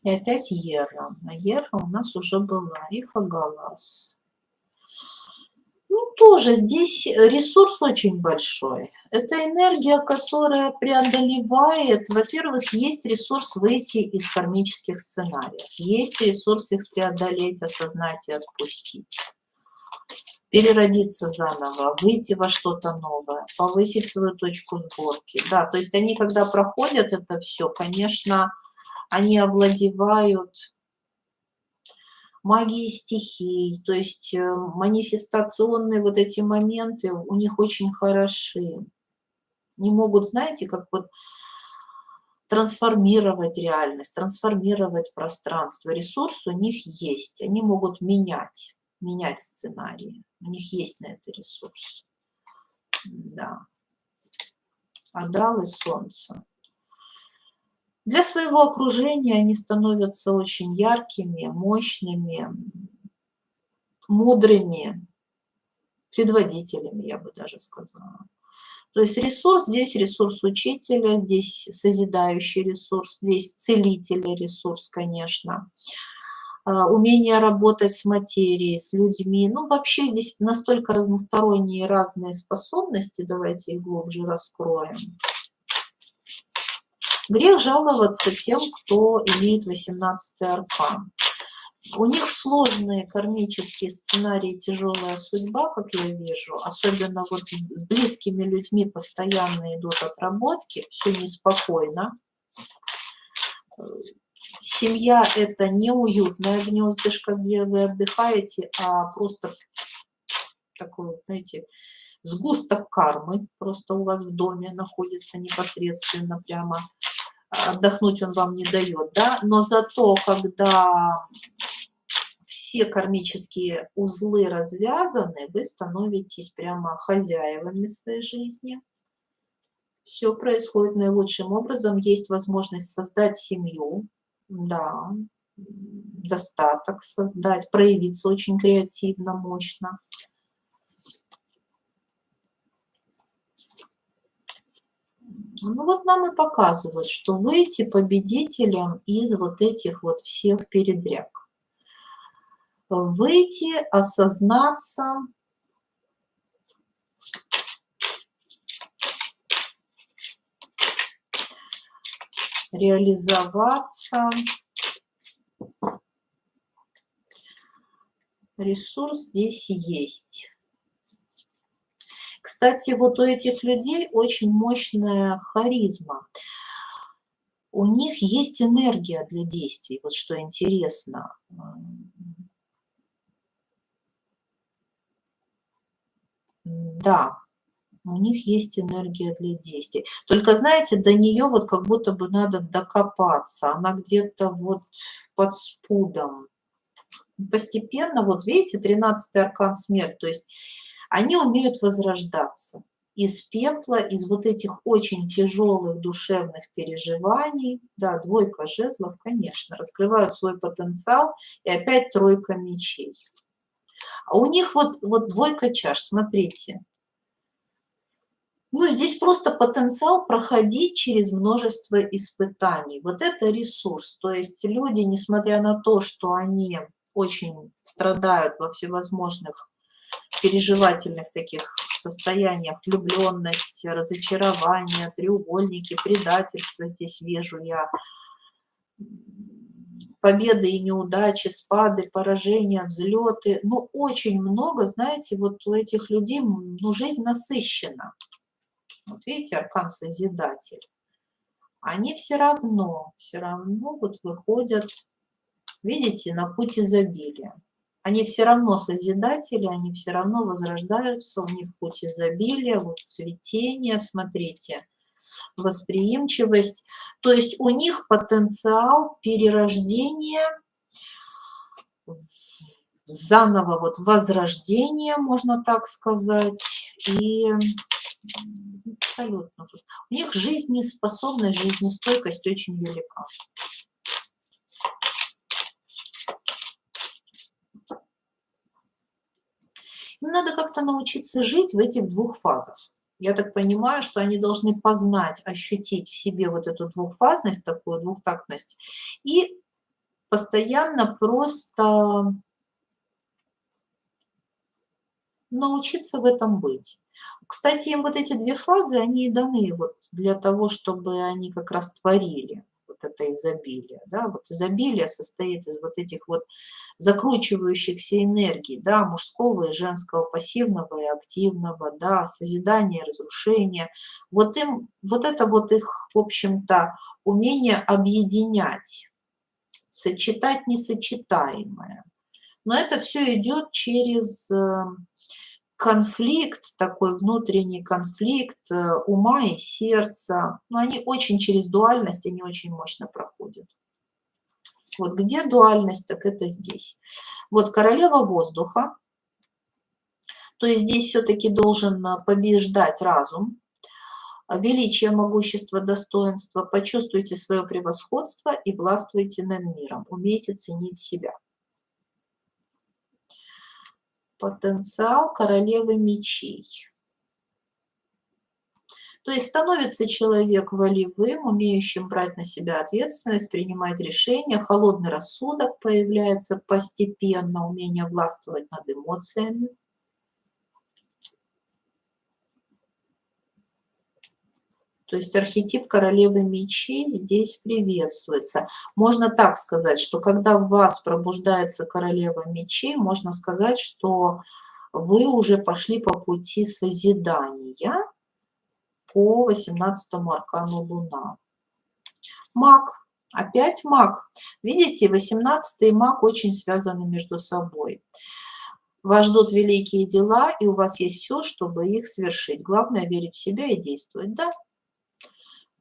И опять Ера. А Ера у нас уже была. И Хагалас. Ну, тоже здесь ресурс очень большой. Это энергия, которая преодолевает. Во-первых, есть ресурс выйти из кармических сценариев. Есть ресурс их преодолеть, осознать и отпустить. Переродиться заново, выйти во что-то новое, повысить свою точку сборки. Да, то есть они, когда проходят это все, конечно, они овладевают магией стихий, то есть манифестационные вот эти моменты у них очень хороши. Не могут, знаете, как вот трансформировать реальность, трансформировать пространство. Ресурс у них есть, они могут менять сценарии. У них есть на это ресурс. Да. Адал и Солнце. Для своего окружения они становятся очень яркими, мощными, мудрыми предводителями, я бы даже сказала. То есть ресурс здесь, ресурс учителя, здесь созидающий ресурс, здесь целителя ресурс, конечно. Умение работать с материей, с людьми. Ну, вообще здесь настолько разносторонние разные способности. Давайте их глубже раскроем. Грех жаловаться тем, кто имеет 18-й аркан. У них сложные кармические сценарии, тяжелая судьба, как я вижу. Особенно вот с близкими людьми постоянно идут отработки, все неспокойно. Семья – это не уютное гнездышко, где вы отдыхаете, а просто такой, знаете, сгусток кармы просто у вас в доме находится непосредственно прямо. Отдохнуть он вам не дает, да, но зато, когда все кармические узлы развязаны, вы становитесь прямо хозяевами своей жизни. Все происходит наилучшим образом, есть возможность создать семью, да, достаток создать, проявиться очень креативно, мощно. Ну вот нам и показывают, что выйти победителем из вот этих вот всех передряг. Выйти, осознаться, реализоваться. Ресурс здесь есть. Кстати, вот у этих людей очень мощная харизма. У них есть энергия для действий, вот что интересно. Да, у них есть энергия для действий. Только, знаете, до нее вот как будто бы надо докопаться. Она где-то вот под спудом. Постепенно, вот видите, 13-й аркан смерть, то есть они умеют возрождаться из пепла, из вот этих очень тяжелых душевных переживаний. Да, двойка жезлов, конечно, раскрывают свой потенциал, и опять тройка мечей. А у них вот двойка чаш, смотрите. Ну, здесь просто потенциал проходить через множество испытаний. Вот это ресурс. То есть люди, несмотря на то, что они очень страдают во всевозможных переживательных таких состояниях, влюбленность, разочарование, треугольники, предательство здесь вижу я, победы и неудачи, спады, поражения, взлеты. Ну, очень много, знаете, вот у этих людей, ну, жизнь насыщена. Вот видите, аркан Созидатель. Они все равно вот выходят, видите, на путь изобилия. Они все равно созидатели, они все равно возрождаются, у них путь изобилия, вот цветение, смотрите, восприимчивость. То есть у них потенциал перерождения, заново вот возрождения, можно так сказать, и абсолютно. У них жизнеспособность, жизнестойкость очень велика. Им надо как-то научиться жить в этих двух фазах. Я так понимаю, что они должны познать, ощутить в себе вот эту двухфазность, такую двухтактность, и постоянно просто научиться в этом быть. Кстати, им вот эти две фазы, они и даны вот для того, чтобы они как раз творили вот это изобилие. Да? Вот изобилие состоит из вот этих вот закручивающихся энергий, да, мужского и женского, пассивного и активного, да, созидания, разрушения. Вот им, вот это вот их, в общем-то, умение объединять, сочетать несочетаемое. Но это все идет через конфликт, такой внутренний конфликт ума и сердца. Но они очень через дуальность, они очень мощно проходят. Вот где дуальность, так это здесь. Вот королева воздуха. То есть здесь все-таки должен побеждать разум. Величие, могущество, достоинство. Почувствуйте свое превосходство и властвуйте над миром. Умейте ценить себя. Потенциал королевы мечей. То есть становится человек волевым, умеющим брать на себя ответственность, принимать решения, холодный рассудок появляется постепенно, умение властвовать над эмоциями. То есть архетип королевы мечей здесь приветствуется. Можно так сказать, что когда в вас пробуждается королева мечей, можно сказать, что вы уже пошли по пути созидания по 18-му аркану Луна. Маг. Опять маг. Видите, 18-й маг очень связаны между собой. Вас ждут великие дела, и у вас есть все, чтобы их совершить. Главное верить в себя и действовать, да?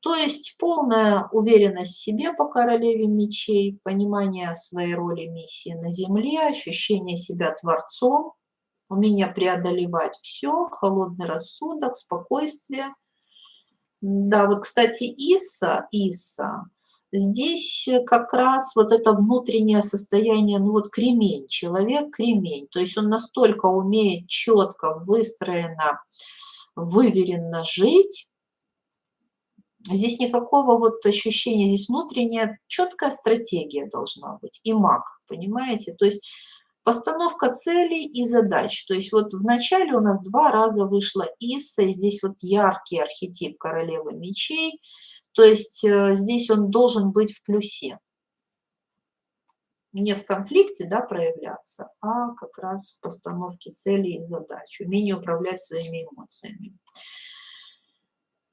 То есть полная уверенность в себе по королеве мечей, понимание своей роли, миссии на земле, ощущение себя творцом, умение преодолевать все, холодный рассудок, спокойствие. Да, вот, кстати, Иса, здесь как раз вот это внутреннее состояние, ну вот кремень, человек кремень, то есть он настолько умеет четко, выстроенно, выверенно жить. Здесь никакого вот ощущения, здесь внутренняя четкая стратегия должна быть. И маг, понимаете? То есть постановка целей и задач. То есть вот в начале у нас 2 раза вышла Иса, и здесь вот яркий архетип королевы мечей. То есть здесь он должен быть в плюсе. Не в конфликте, да, проявляться, а как раз в постановке целей и задач, умение управлять своими эмоциями.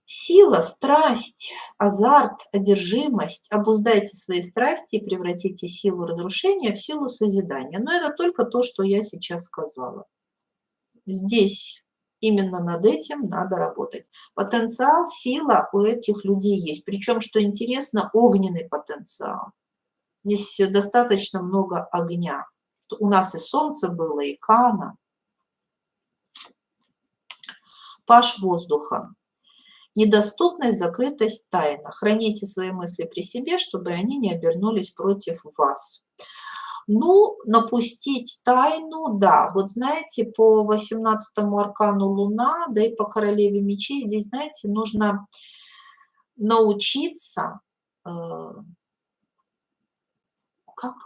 Сила, страсть, азарт, одержимость. Обуздайте свои страсти и превратите силу разрушения в силу созидания. Но это только то, что я сейчас сказала. Здесь именно над этим надо работать. Потенциал, сила у этих людей есть. Причем, что интересно, огненный потенциал. Здесь достаточно много огня. У нас и солнце было, и Кана. Паш воздуха. Недоступность, закрытость, тайна. Храните свои мысли при себе, чтобы они не обернулись против вас. Ну, напустить тайну, да. Вот знаете, по 18-му аркану Луна, да и по королеве мечей, здесь, знаете, нужно научиться, как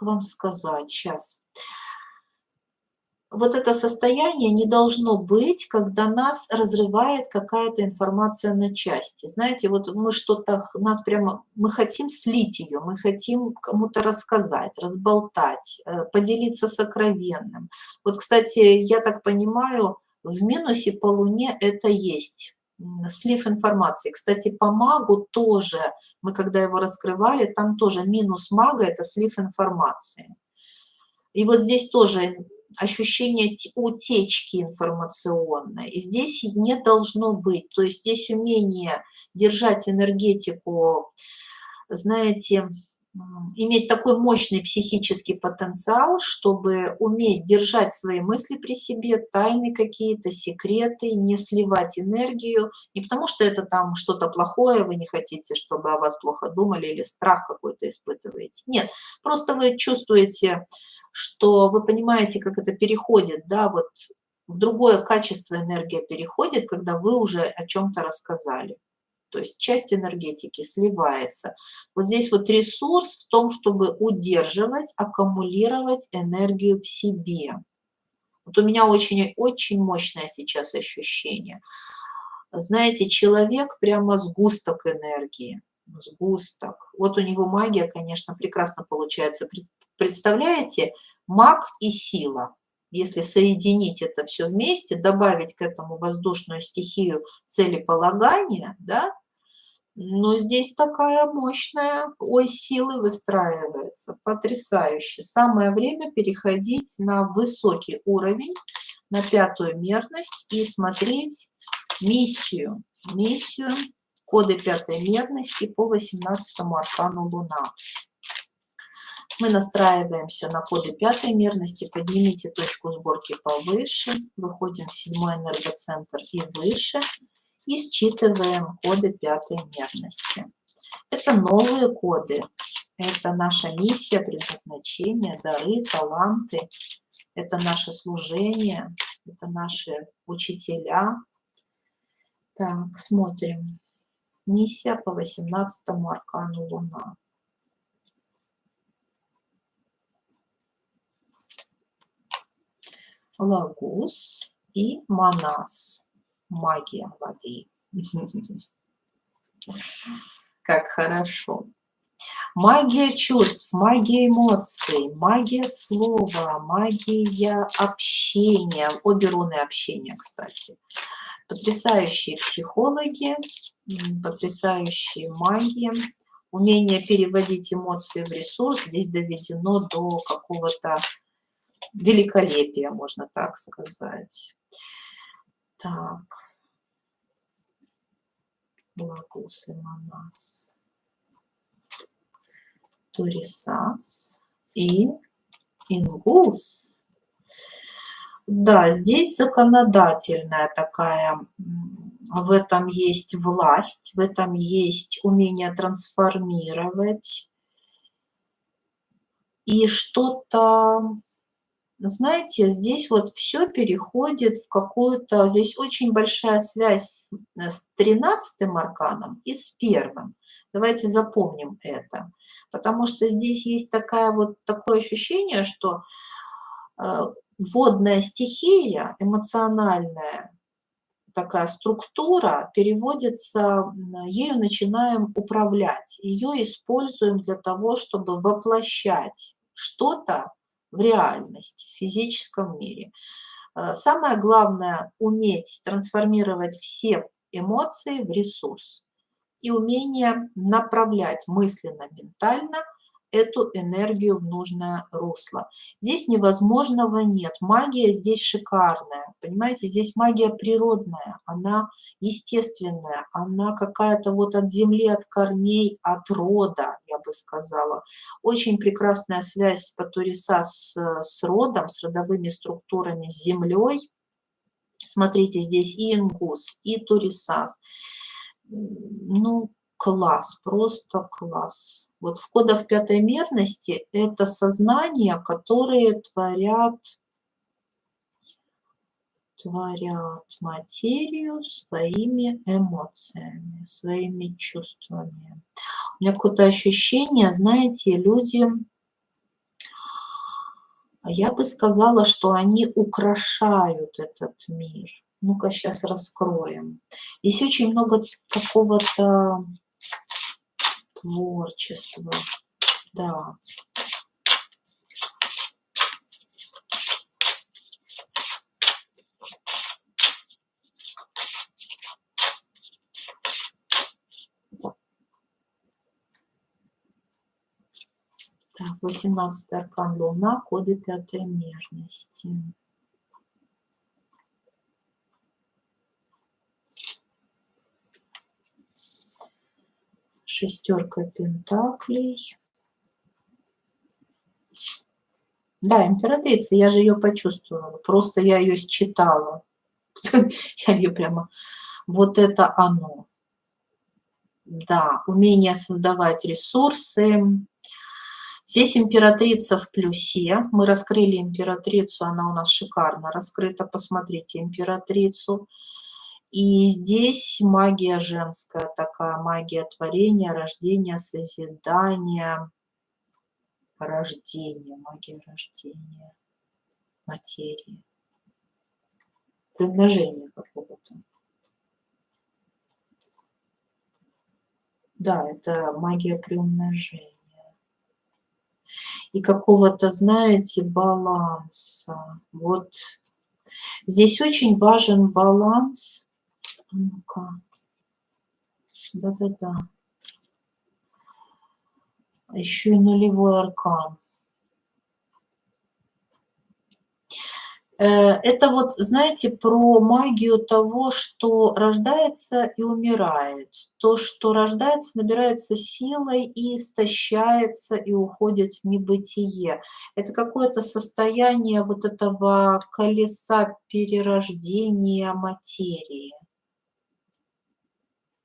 вам сказать сейчас, вот это состояние не должно быть, когда нас разрывает какая-то информация на части. Знаете, вот мы что-то, нас прямо, мы хотим слить ее, мы хотим кому-то рассказать, разболтать, поделиться сокровенным. Вот, кстати, я так понимаю, в минусе по Луне это есть. Слив информации. Кстати, по магу тоже, мы когда его раскрывали, там тоже минус мага – это слив информации. И вот здесь тоже ощущение утечки информационной. И здесь не должно быть. То есть здесь умение держать энергетику, знаете, иметь такой мощный психический потенциал, чтобы уметь держать свои мысли при себе, тайны какие-то, секреты, не сливать энергию. Не потому что это там что-то плохое, вы не хотите, чтобы о вас плохо думали или страх какой-то испытываете. Нет, просто вы чувствуете, что вы понимаете, как это переходит, да, вот в другое качество энергия переходит, когда вы уже о чем-то рассказали. То есть часть энергетики сливается. Вот здесь вот ресурс в том, чтобы удерживать, аккумулировать энергию в себе. Вот у меня очень мощное сейчас ощущение. Знаете, человек прямо сгусток энергии. Сгусток. Вот у него магия, конечно, прекрасно получается. Представляете, маг и сила. Если соединить это все вместе, добавить к этому воздушную стихию целеполагания, да, но здесь такая мощная ось силы выстраивается, потрясающе. Самое время переходить на высокий уровень, на 5-ю мерность и смотреть миссию, коды 5-й мерности по 18-му аркану Луна. Мы настраиваемся на коды 5-й мерности, поднимите точку сборки повыше, выходим в 7-й энергоцентр и выше, и считываем коды 5-й мерности. Это новые коды, это наша миссия, предназначение, дары, таланты, это наше служение, это наши учителя. Так, смотрим. Миссия по 18-му аркану Луна. Лагус и Манас. Магия воды. Как хорошо. Магия чувств, магия эмоций, магия слова, магия общения. Обе руны общения, кстати. Потрясающие психологи, потрясающие маги. Умение переводить эмоции в ресурс здесь доведено до какого-то великолепия, можно так сказать. Так, Лагус и Манас, Турисас и Ингус. Да, здесь законодательная такая, в этом есть власть, в этом есть умение трансформировать. И что-то, знаете, здесь вот все переходит в какую-то, здесь очень большая связь с 13-м арканом и с первым. Давайте запомним это, потому что здесь есть такая вот такое ощущение, что водная стихия, эмоциональная такая структура переводится, ею начинаем управлять, ее используем для того, чтобы воплощать что-то в реальность, в физическом мире. Самое главное — уметь трансформировать все эмоции в ресурс и умение направлять мысленно, ментально эту энергию в нужное русло. Здесь невозможного нет. Магия здесь шикарная. Понимаете, здесь магия природная, она естественная, она какая-то вот от земли, от корней, от рода, я бы сказала. Очень прекрасная связь Патуриса с родом, с родовыми структурами, с землей. Смотрите, здесь и Ингус, и Турисас. Ну, класс, просто класс. Вот в кодах пятой мерности это сознания, которые творят материю своими эмоциями, своими чувствами. У меня какое-то ощущение, знаете, люди, я бы сказала, что они украшают этот мир. Ну-ка, сейчас раскроем. Здесь очень много какого-то творчества, да. Так, 18-й аркан Луна, коды пятой мерности. Шестерка пентаклей. Да, императрица, я же ее почувствовала. Просто я ее считала. Я ее прямо... Вот это оно. Да, умение создавать ресурсы. Здесь императрица в плюсе. Мы раскрыли императрицу, она у нас шикарно раскрыта. Посмотрите императрицу. И здесь магия женская, такая магия творения, рождения, созидания, рождения, магия рождения, материи, примножения какого-то. Да, это магия приумножения. И какого-то, знаете, баланса. Вот здесь очень важен баланс. Ну-ка. Да-да-да. Еще и нулевой аркан. Это вот, знаете, про магию того, что рождается и умирает. То, что рождается, набирается силой и истощается, и уходит в небытие. Это какое-то состояние вот этого колеса перерождения материи.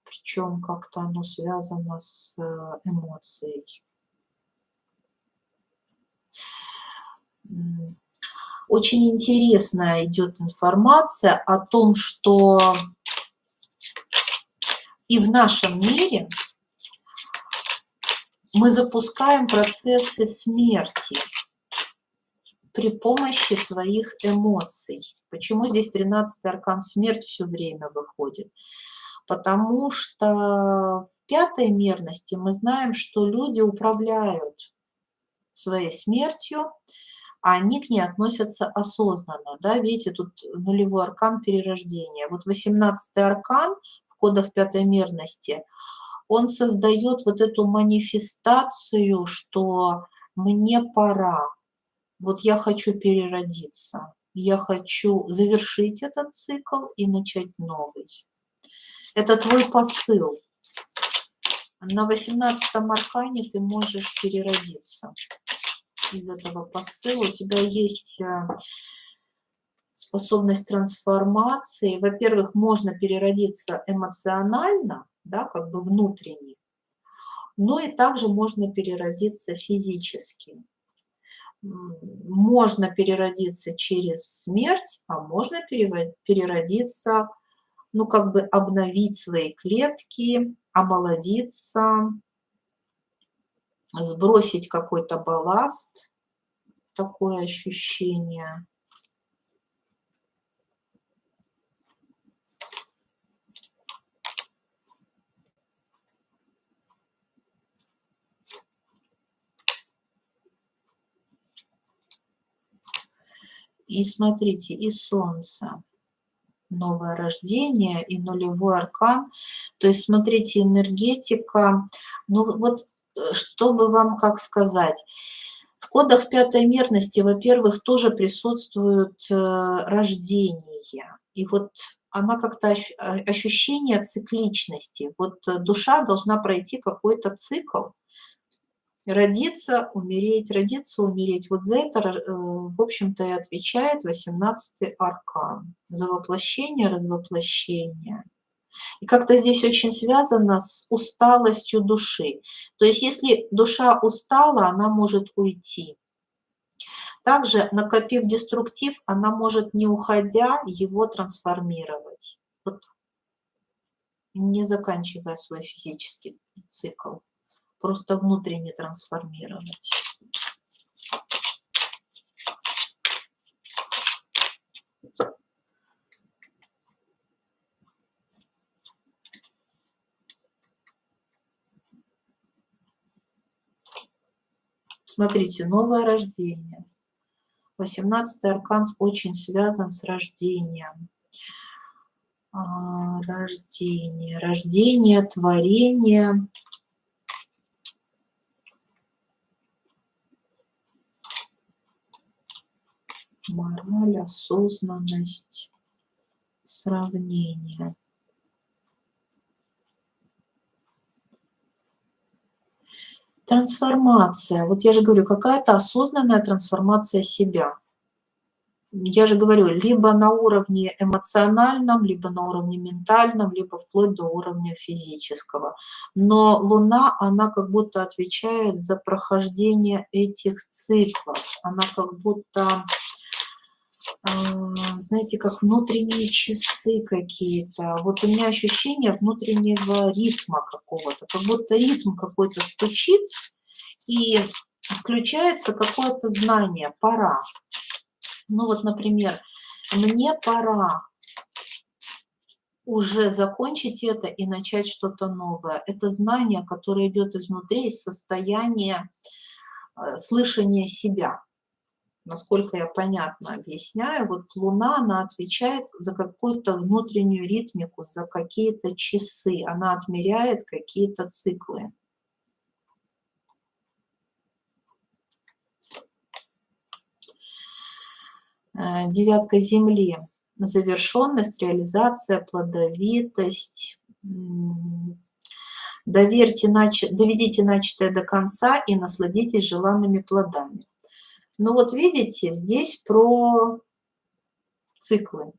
Причем как-то оно связано с эмоцией. Очень интересная идет информация о том, что и в нашем мире мы запускаем процессы смерти при помощи своих эмоций. Почему здесь 13-й аркан смерть все время выходит? Потому что в пятой мерности мы знаем, что люди управляют своей смертью, а они к ней относятся осознанно. Да? Видите, тут нулевой аркан перерождения. Вот 18-й аркан в кодах пятой мерности, Он создает вот эту манифестацию, что мне пора. Вот я хочу переродиться. Я хочу завершить этот цикл и начать новый. Это твой посыл. На 18-м аркане ты можешь переродиться из этого посыла. У тебя есть способность трансформации. Во-первых, можно переродиться эмоционально, да, как бы внутренне, но и также можно переродиться физически. Можно переродиться через смерть, а можно переродиться, ну, как бы обновить свои клетки, омолодиться, сбросить какой-то балласт, такое ощущение. И смотрите, и Солнце, новое рождение, и нулевой аркан. То есть, смотрите, энергетика. Ну вот, чтобы вам, как сказать, в кодах пятой мерности, во-первых, тоже присутствует рождение. И вот она как-то ощущение цикличности. Вот душа должна пройти какой-то цикл. Родиться, умереть. Вот за это, в общем-то, и отвечает 18-й аркан. За воплощение, развоплощение. И как-то здесь очень связано с усталостью души. То есть если душа устала, она может уйти. Также, накопив деструктив, она может, не уходя, его трансформировать. Вот, не заканчивая свой физический цикл. Просто внутренне трансформировать. Смотрите, новое рождение. 18-й аркан очень связан с рождением. Рождение, творение. Мораль, осознанность, сравнение. Трансформация. Вот я же говорю, какая-то осознанная трансформация себя. Я же говорю, либо на уровне эмоциональном, либо на уровне ментальном, либо вплоть до уровня физического. Но Луна, она как будто отвечает за прохождение этих циклов. Она как будто, знаете, как внутренние часы какие-то. Вот у меня ощущение внутреннего ритма какого-то, как будто ритм какой-то стучит, и включается какое-то знание, пора. Ну вот, например, мне пора уже закончить это и начать что-то новое. Это знание, которое идет изнутри, из состояния слышания себя. Насколько я понятно объясняю, вот Луна, она отвечает за какую-то внутреннюю ритмику, за какие-то часы, она отмеряет какие-то циклы. Девятка Земли. Завершенность, реализация, плодовитость. Доведите начатое до конца и насладитесь желанными плодами. Ну вот видите, здесь про циклы.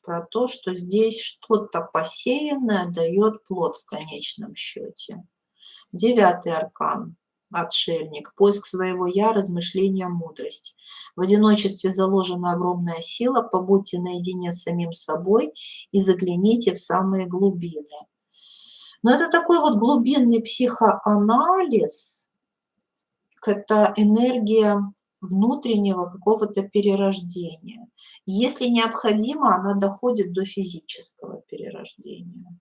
Про то, что здесь что-то посеянное дает плод в конечном счете. 9-й аркан. Отшельник. Поиск своего «я», размышления, мудрость. В одиночестве заложена огромная сила. Побудьте наедине с самим собой и загляните в самые глубины. Но это такой вот глубинный психоанализ. Это энергия внутреннего какого-то перерождения. Если необходимо, она доходит до физического перерождения.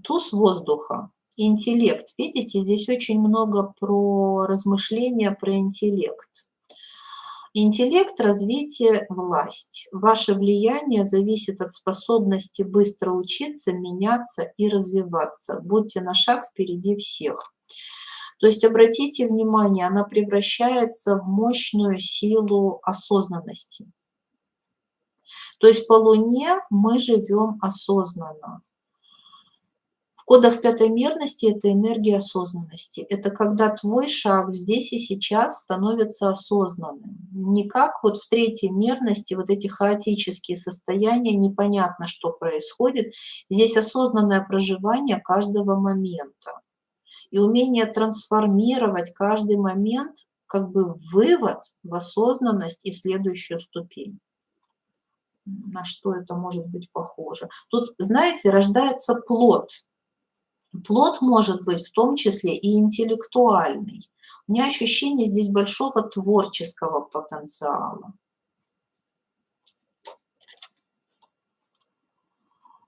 Туз воздуха, интеллект. Видите, здесь очень много про размышления, про интеллект. Интеллект, развитие, власть. Ваше влияние зависит от способности быстро учиться, меняться и развиваться. Будьте на шаг впереди всех. То есть обратите внимание, она превращается в мощную силу осознанности. То есть по Луне мы живем осознанно. В кодах пятой мерности это энергия осознанности. Это когда твой шаг здесь и сейчас становится осознанным. Не как вот в третьей мерности, вот эти хаотические состояния, непонятно, что происходит. Здесь осознанное проживание каждого момента. И умение трансформировать каждый момент, как бы вывод в осознанность и в следующую ступень. На что это может быть похоже? Тут, знаете, рождается плод. Плод может быть в том числе и интеллектуальный. У меня ощущение здесь большого творческого потенциала.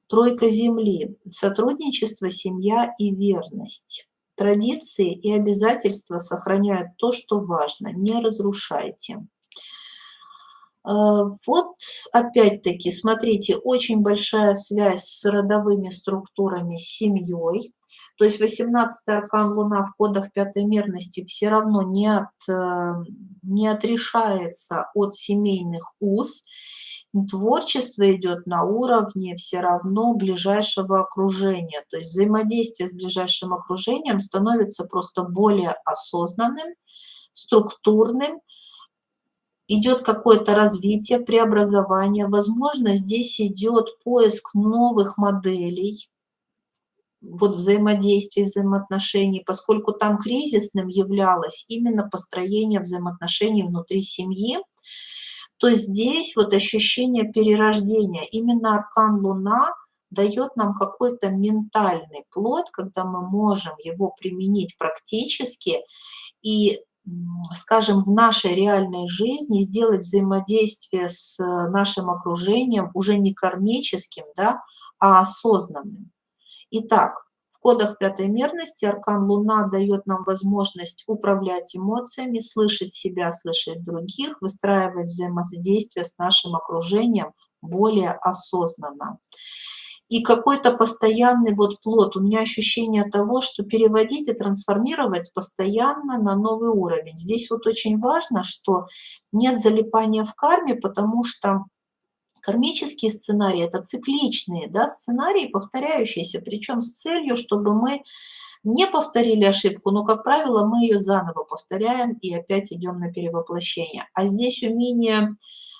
Тройка Земли. Сотрудничество, семья и верность. Традиции и обязательства сохраняют то, что важно. Не разрушайте. Вот опять-таки, смотрите, очень большая связь с родовыми структурами, с семьей. То есть 18-й аркан Луна в кодах пятой мерности все равно не отрешается от семейных уз. Творчество идет на уровне все равно ближайшего окружения. То есть взаимодействие с ближайшим окружением становится просто более осознанным, структурным. Идет какое-то развитие, преобразование. Возможно, здесь идет поиск новых моделей вот взаимодействия, взаимоотношений, поскольку там кризисным являлось именно построение взаимоотношений внутри семьи, то здесь вот ощущение перерождения. Именно аркан Луна дает нам какой-то ментальный плод, когда мы можем его применить практически и, скажем, в нашей реальной жизни сделать взаимодействие с нашим окружением уже не кармическим, да, а осознанным. Итак, в кодах пятой мерности аркан Луна дает нам возможность управлять эмоциями, слышать себя, слышать других, выстраивать взаимодействие с нашим окружением более осознанно. И какой-то постоянный вот плод. У меня ощущение того, что переводить и трансформировать постоянно на новый уровень. Здесь вот очень важно, что нет залипания в карме, потому что кармические сценарии – это цикличные, да, сценарии, повторяющиеся, причем с целью, чтобы мы не повторили ошибку, но, как правило, мы ее заново повторяем и опять идем на перевоплощение. А здесь умение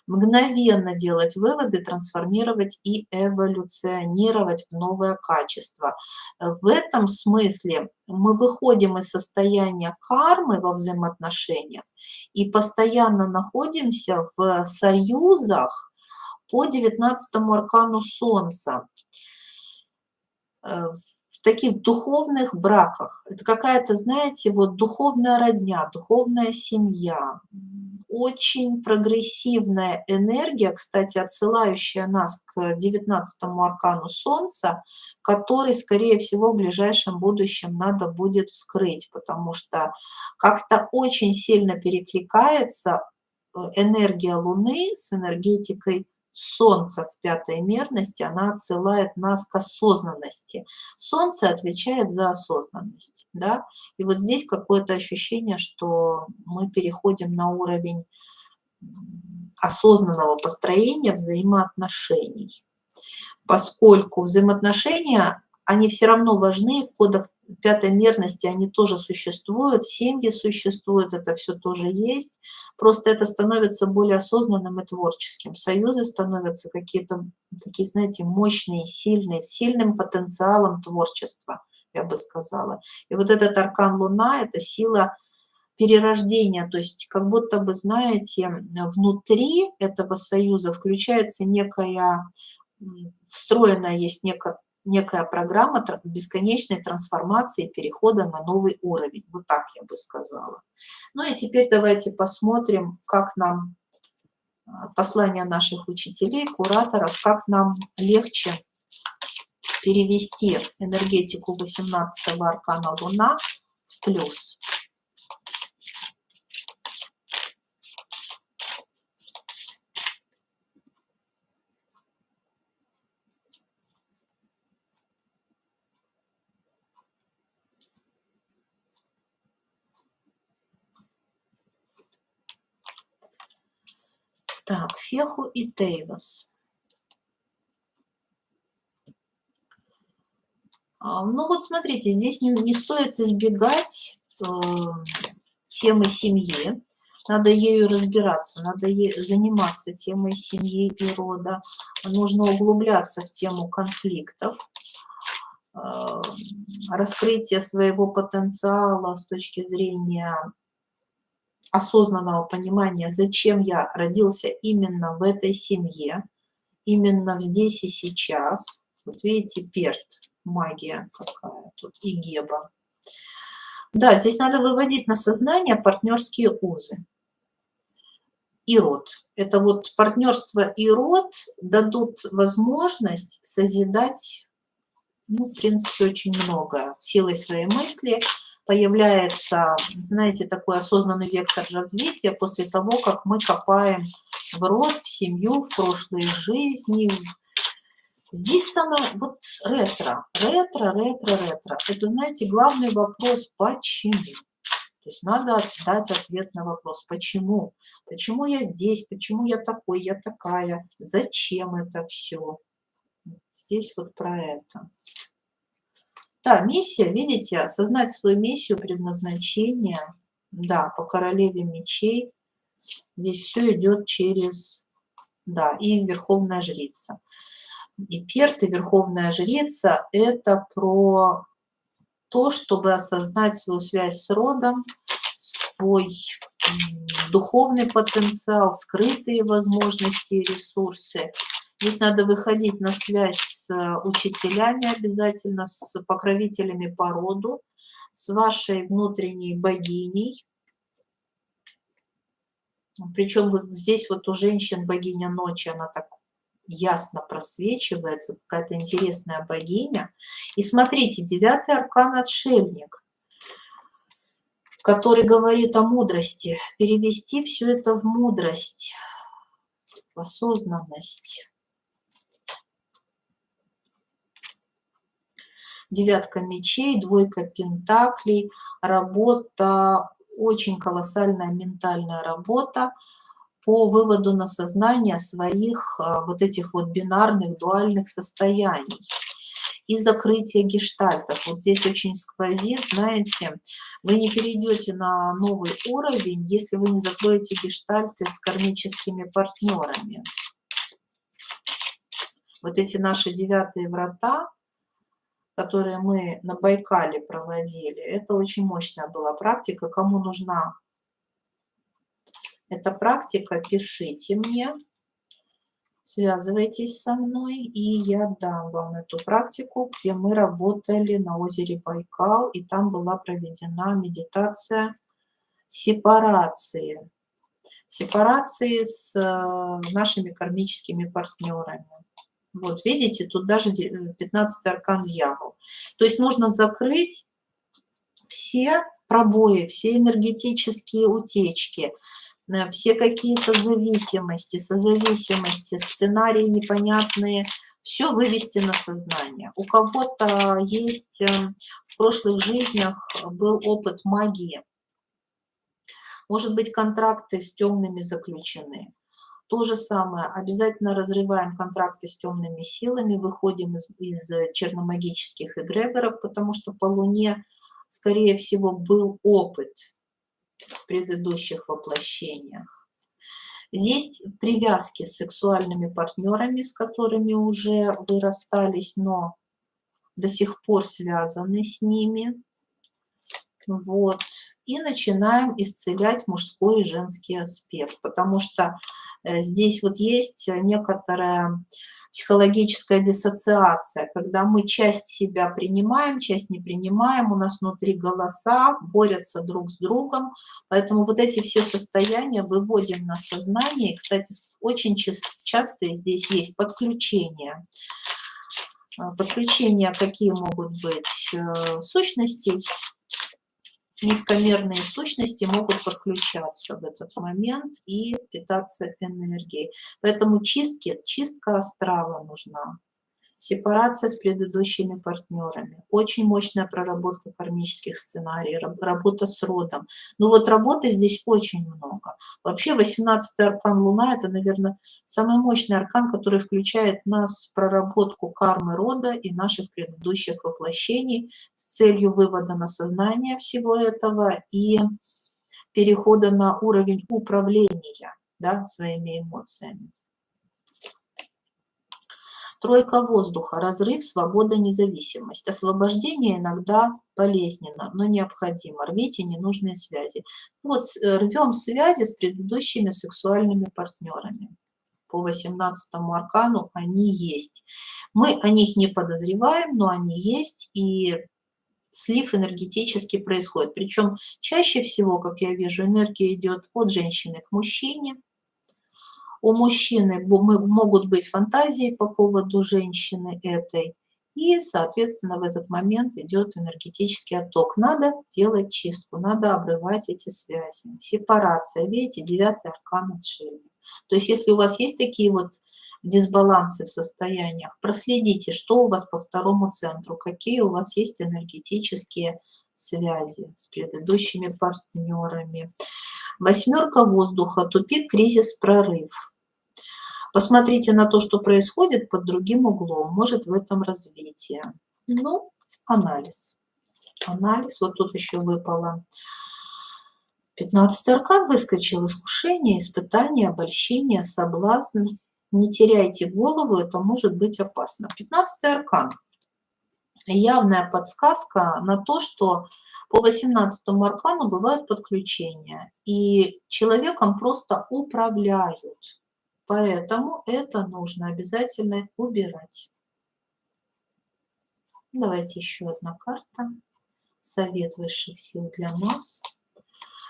мгновенно делать выводы, трансформировать и эволюционировать в новое качество. В этом смысле мы выходим из состояния кармы во взаимоотношениях и постоянно находимся в союзах по 19-му аркану Солнца, в таких духовных браках. Это какая-то, знаете, вот духовная родня, духовная семья, очень прогрессивная энергия, кстати, отсылающая нас к 19-му аркану Солнца, который, скорее всего, в ближайшем будущем надо будет вскрыть, потому что как-то очень сильно перекликается энергия Луны с энергетикой Солнца в пятой мерности, она отсылает нас к осознанности. Солнце отвечает за осознанность, да, и вот здесь какое-то ощущение, что мы переходим на уровень осознанного построения взаимоотношений, поскольку взаимоотношения, они все равно важны, в кодах пятой мерности они тоже существуют, семьи существуют, это все тоже есть, просто это становится более осознанным и творческим. Союзы становятся какие-то такие, знаете, мощные, сильные, с сильным потенциалом творчества, я бы сказала. И вот этот аркан Луна – это сила перерождения, то есть как будто бы, знаете, внутри этого союза включается некая, встроенная есть некая программа бесконечной трансформации, перехода на новый уровень. Вот так я бы сказала. Ну и теперь давайте посмотрим, как нам послания наших учителей, кураторов, как нам легче перевести энергетику 18-го аркана Луна в плюс. Так, Феху и Тейвас. Ну вот смотрите, здесь не стоит избегать темы семьи. Надо ею разбираться, надо заниматься темой семьи и рода. Нужно углубляться в тему конфликтов, раскрытие своего потенциала с точки зрения осознанного понимания, зачем я родился именно в этой семье, именно здесь и сейчас. Вот видите, перт, магия какая тут, и геба. Да, здесь надо выводить на сознание партнерские узы и род. Это вот партнерство и род дадут возможность созидать, ну, в принципе, очень многое. Силой своей мысли появляется, знаете, такой осознанный вектор развития после того, как мы копаем в род, в семью, в прошлые жизни. Здесь самое, вот ретро. Это, знаете, главный вопрос, почему? То есть надо дать ответ на вопрос, почему? Почему я здесь? Почему я такой, я такая? Зачем это все? Здесь вот про это. Да, миссия, видите, осознать свою миссию, предназначение. Да, по королеве мечей. Здесь все идет через, да, и Верховная Жрица. И Перт, и Верховная Жрица – это про то, чтобы осознать свою связь с родом, свой духовный потенциал, скрытые возможности и ресурсы. Здесь надо выходить на связь с учителями обязательно, с покровителями по роду, с вашей внутренней богиней. Причем вот здесь вот у женщин богиня ночи, она так ясно просвечивается, какая-то интересная богиня. И смотрите, 9-й аркан Отшельник, который говорит о мудрости. Перевести все это в мудрость, в осознанность. 9-ка мечей, 2-ка пентаклей, работа, очень колоссальная ментальная работа по выводу на сознание своих вот этих вот бинарных, дуальных состояний и закрытие гештальтов. Вот здесь очень сквозит, знаете, вы не перейдете на новый уровень, если вы не закроете гештальты с кармическими партнерами. Вот эти наши 9-е врата, которые мы на Байкале проводили, это очень мощная была практика. Кому нужна эта практика, пишите мне, связывайтесь со мной, и я дам вам эту практику, где мы работали на озере Байкал, и там была проведена медитация сепарации. Сепарации с нашими кармическими партнерами. Вот, видите, тут даже 15-й аркан дьявол. То есть нужно закрыть все пробои, все энергетические утечки, все какие-то зависимости, созависимости, сценарии непонятные, все вывести на сознание. У кого-то есть в прошлых жизнях был опыт магии. Может быть, контракты с темными заключены. То же самое, обязательно разрываем контракты с темными силами, выходим из черномагических эгрегоров, потому что по Луне, скорее всего, был опыт в предыдущих воплощениях. Здесь привязки с сексуальными партнерами, с которыми уже вы расстались, но до сих пор связаны с ними. Вот. И начинаем исцелять мужской и женский аспект, потому что здесь вот есть некоторая психологическая диссоциация, когда мы часть себя принимаем, часть не принимаем, у нас внутри голоса борются друг с другом, поэтому вот эти все состояния выводим на сознание. И, кстати, очень часто здесь есть подключения. Подключения какие могут быть сущностей, низкомерные сущности могут подключаться в этот момент и питаться энергией. Поэтому чистка астрала нужна. Сепарация с предыдущими партнерами. Очень мощная проработка кармических сценариев, работа с родом. Ну вот работы здесь очень много. Вообще 18-й аркан Луна – это, наверное, самый мощный аркан, который включает нас в проработку кармы рода и наших предыдущих воплощений с целью вывода на сознание всего этого и перехода на уровень управления, да, своими эмоциями. Тройка воздуха, разрыв, свобода, независимость. Освобождение иногда болезненно, но необходимо. Рвите ненужные связи. Вот рвем связи с предыдущими сексуальными партнерами. По 18-му аркану они есть. Мы о них не подозреваем, но они есть, и слив энергетически происходит. Причем чаще всего, как я вижу, энергия идет от женщины к мужчине. У мужчины могут быть фантазии по поводу женщины этой, и, соответственно, в этот момент идет энергетический отток. Надо делать чистку, надо обрывать эти связи. Сепарация, видите, 9-й аркан отшельник. То есть если у вас есть такие вот дисбалансы в состояниях, проследите, что у вас по второму центру, какие у вас есть энергетические связи с предыдущими партнерами. 8-ка воздуха, тупик, кризис, прорыв. Посмотрите на то, что происходит под другим углом, может в этом развитие. Ну, анализ. Анализ, вот тут еще выпало. 15-й аркан выскочил, искушение, испытание, обольщение, соблазн. Не теряйте голову, это может быть опасно. 15-й аркан. Явная подсказка на то, что по 18-му аркану бывают подключения, и человеком просто управляют. Поэтому это нужно обязательно убирать. Давайте еще одна карта. Совет высших сил для нас.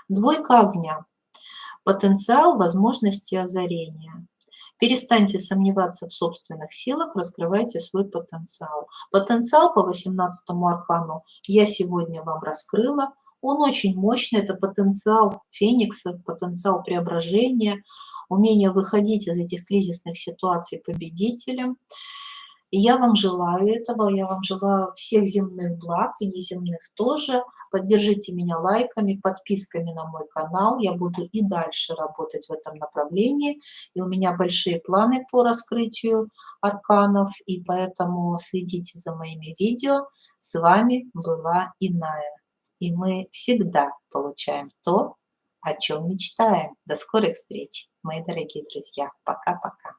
Двойка огня. Потенциал, возможности озарения. Перестаньте сомневаться в собственных силах, раскрывайте свой потенциал. Потенциал по 18-му аркану я сегодня вам раскрыла. Он очень мощный, это потенциал феникса, потенциал преображения, умение выходить из этих кризисных ситуаций победителем. И я вам желаю этого, я вам желаю всех земных благ и неземных тоже. Поддержите меня лайками, подписками на мой канал. Я буду и дальше работать в этом направлении. И у меня большие планы по раскрытию арканов, и поэтому следите за моими видео. С вами была Иная. И мы всегда получаем то, о чем мечтаем. До скорых встреч, мои дорогие друзья. Пока-пока.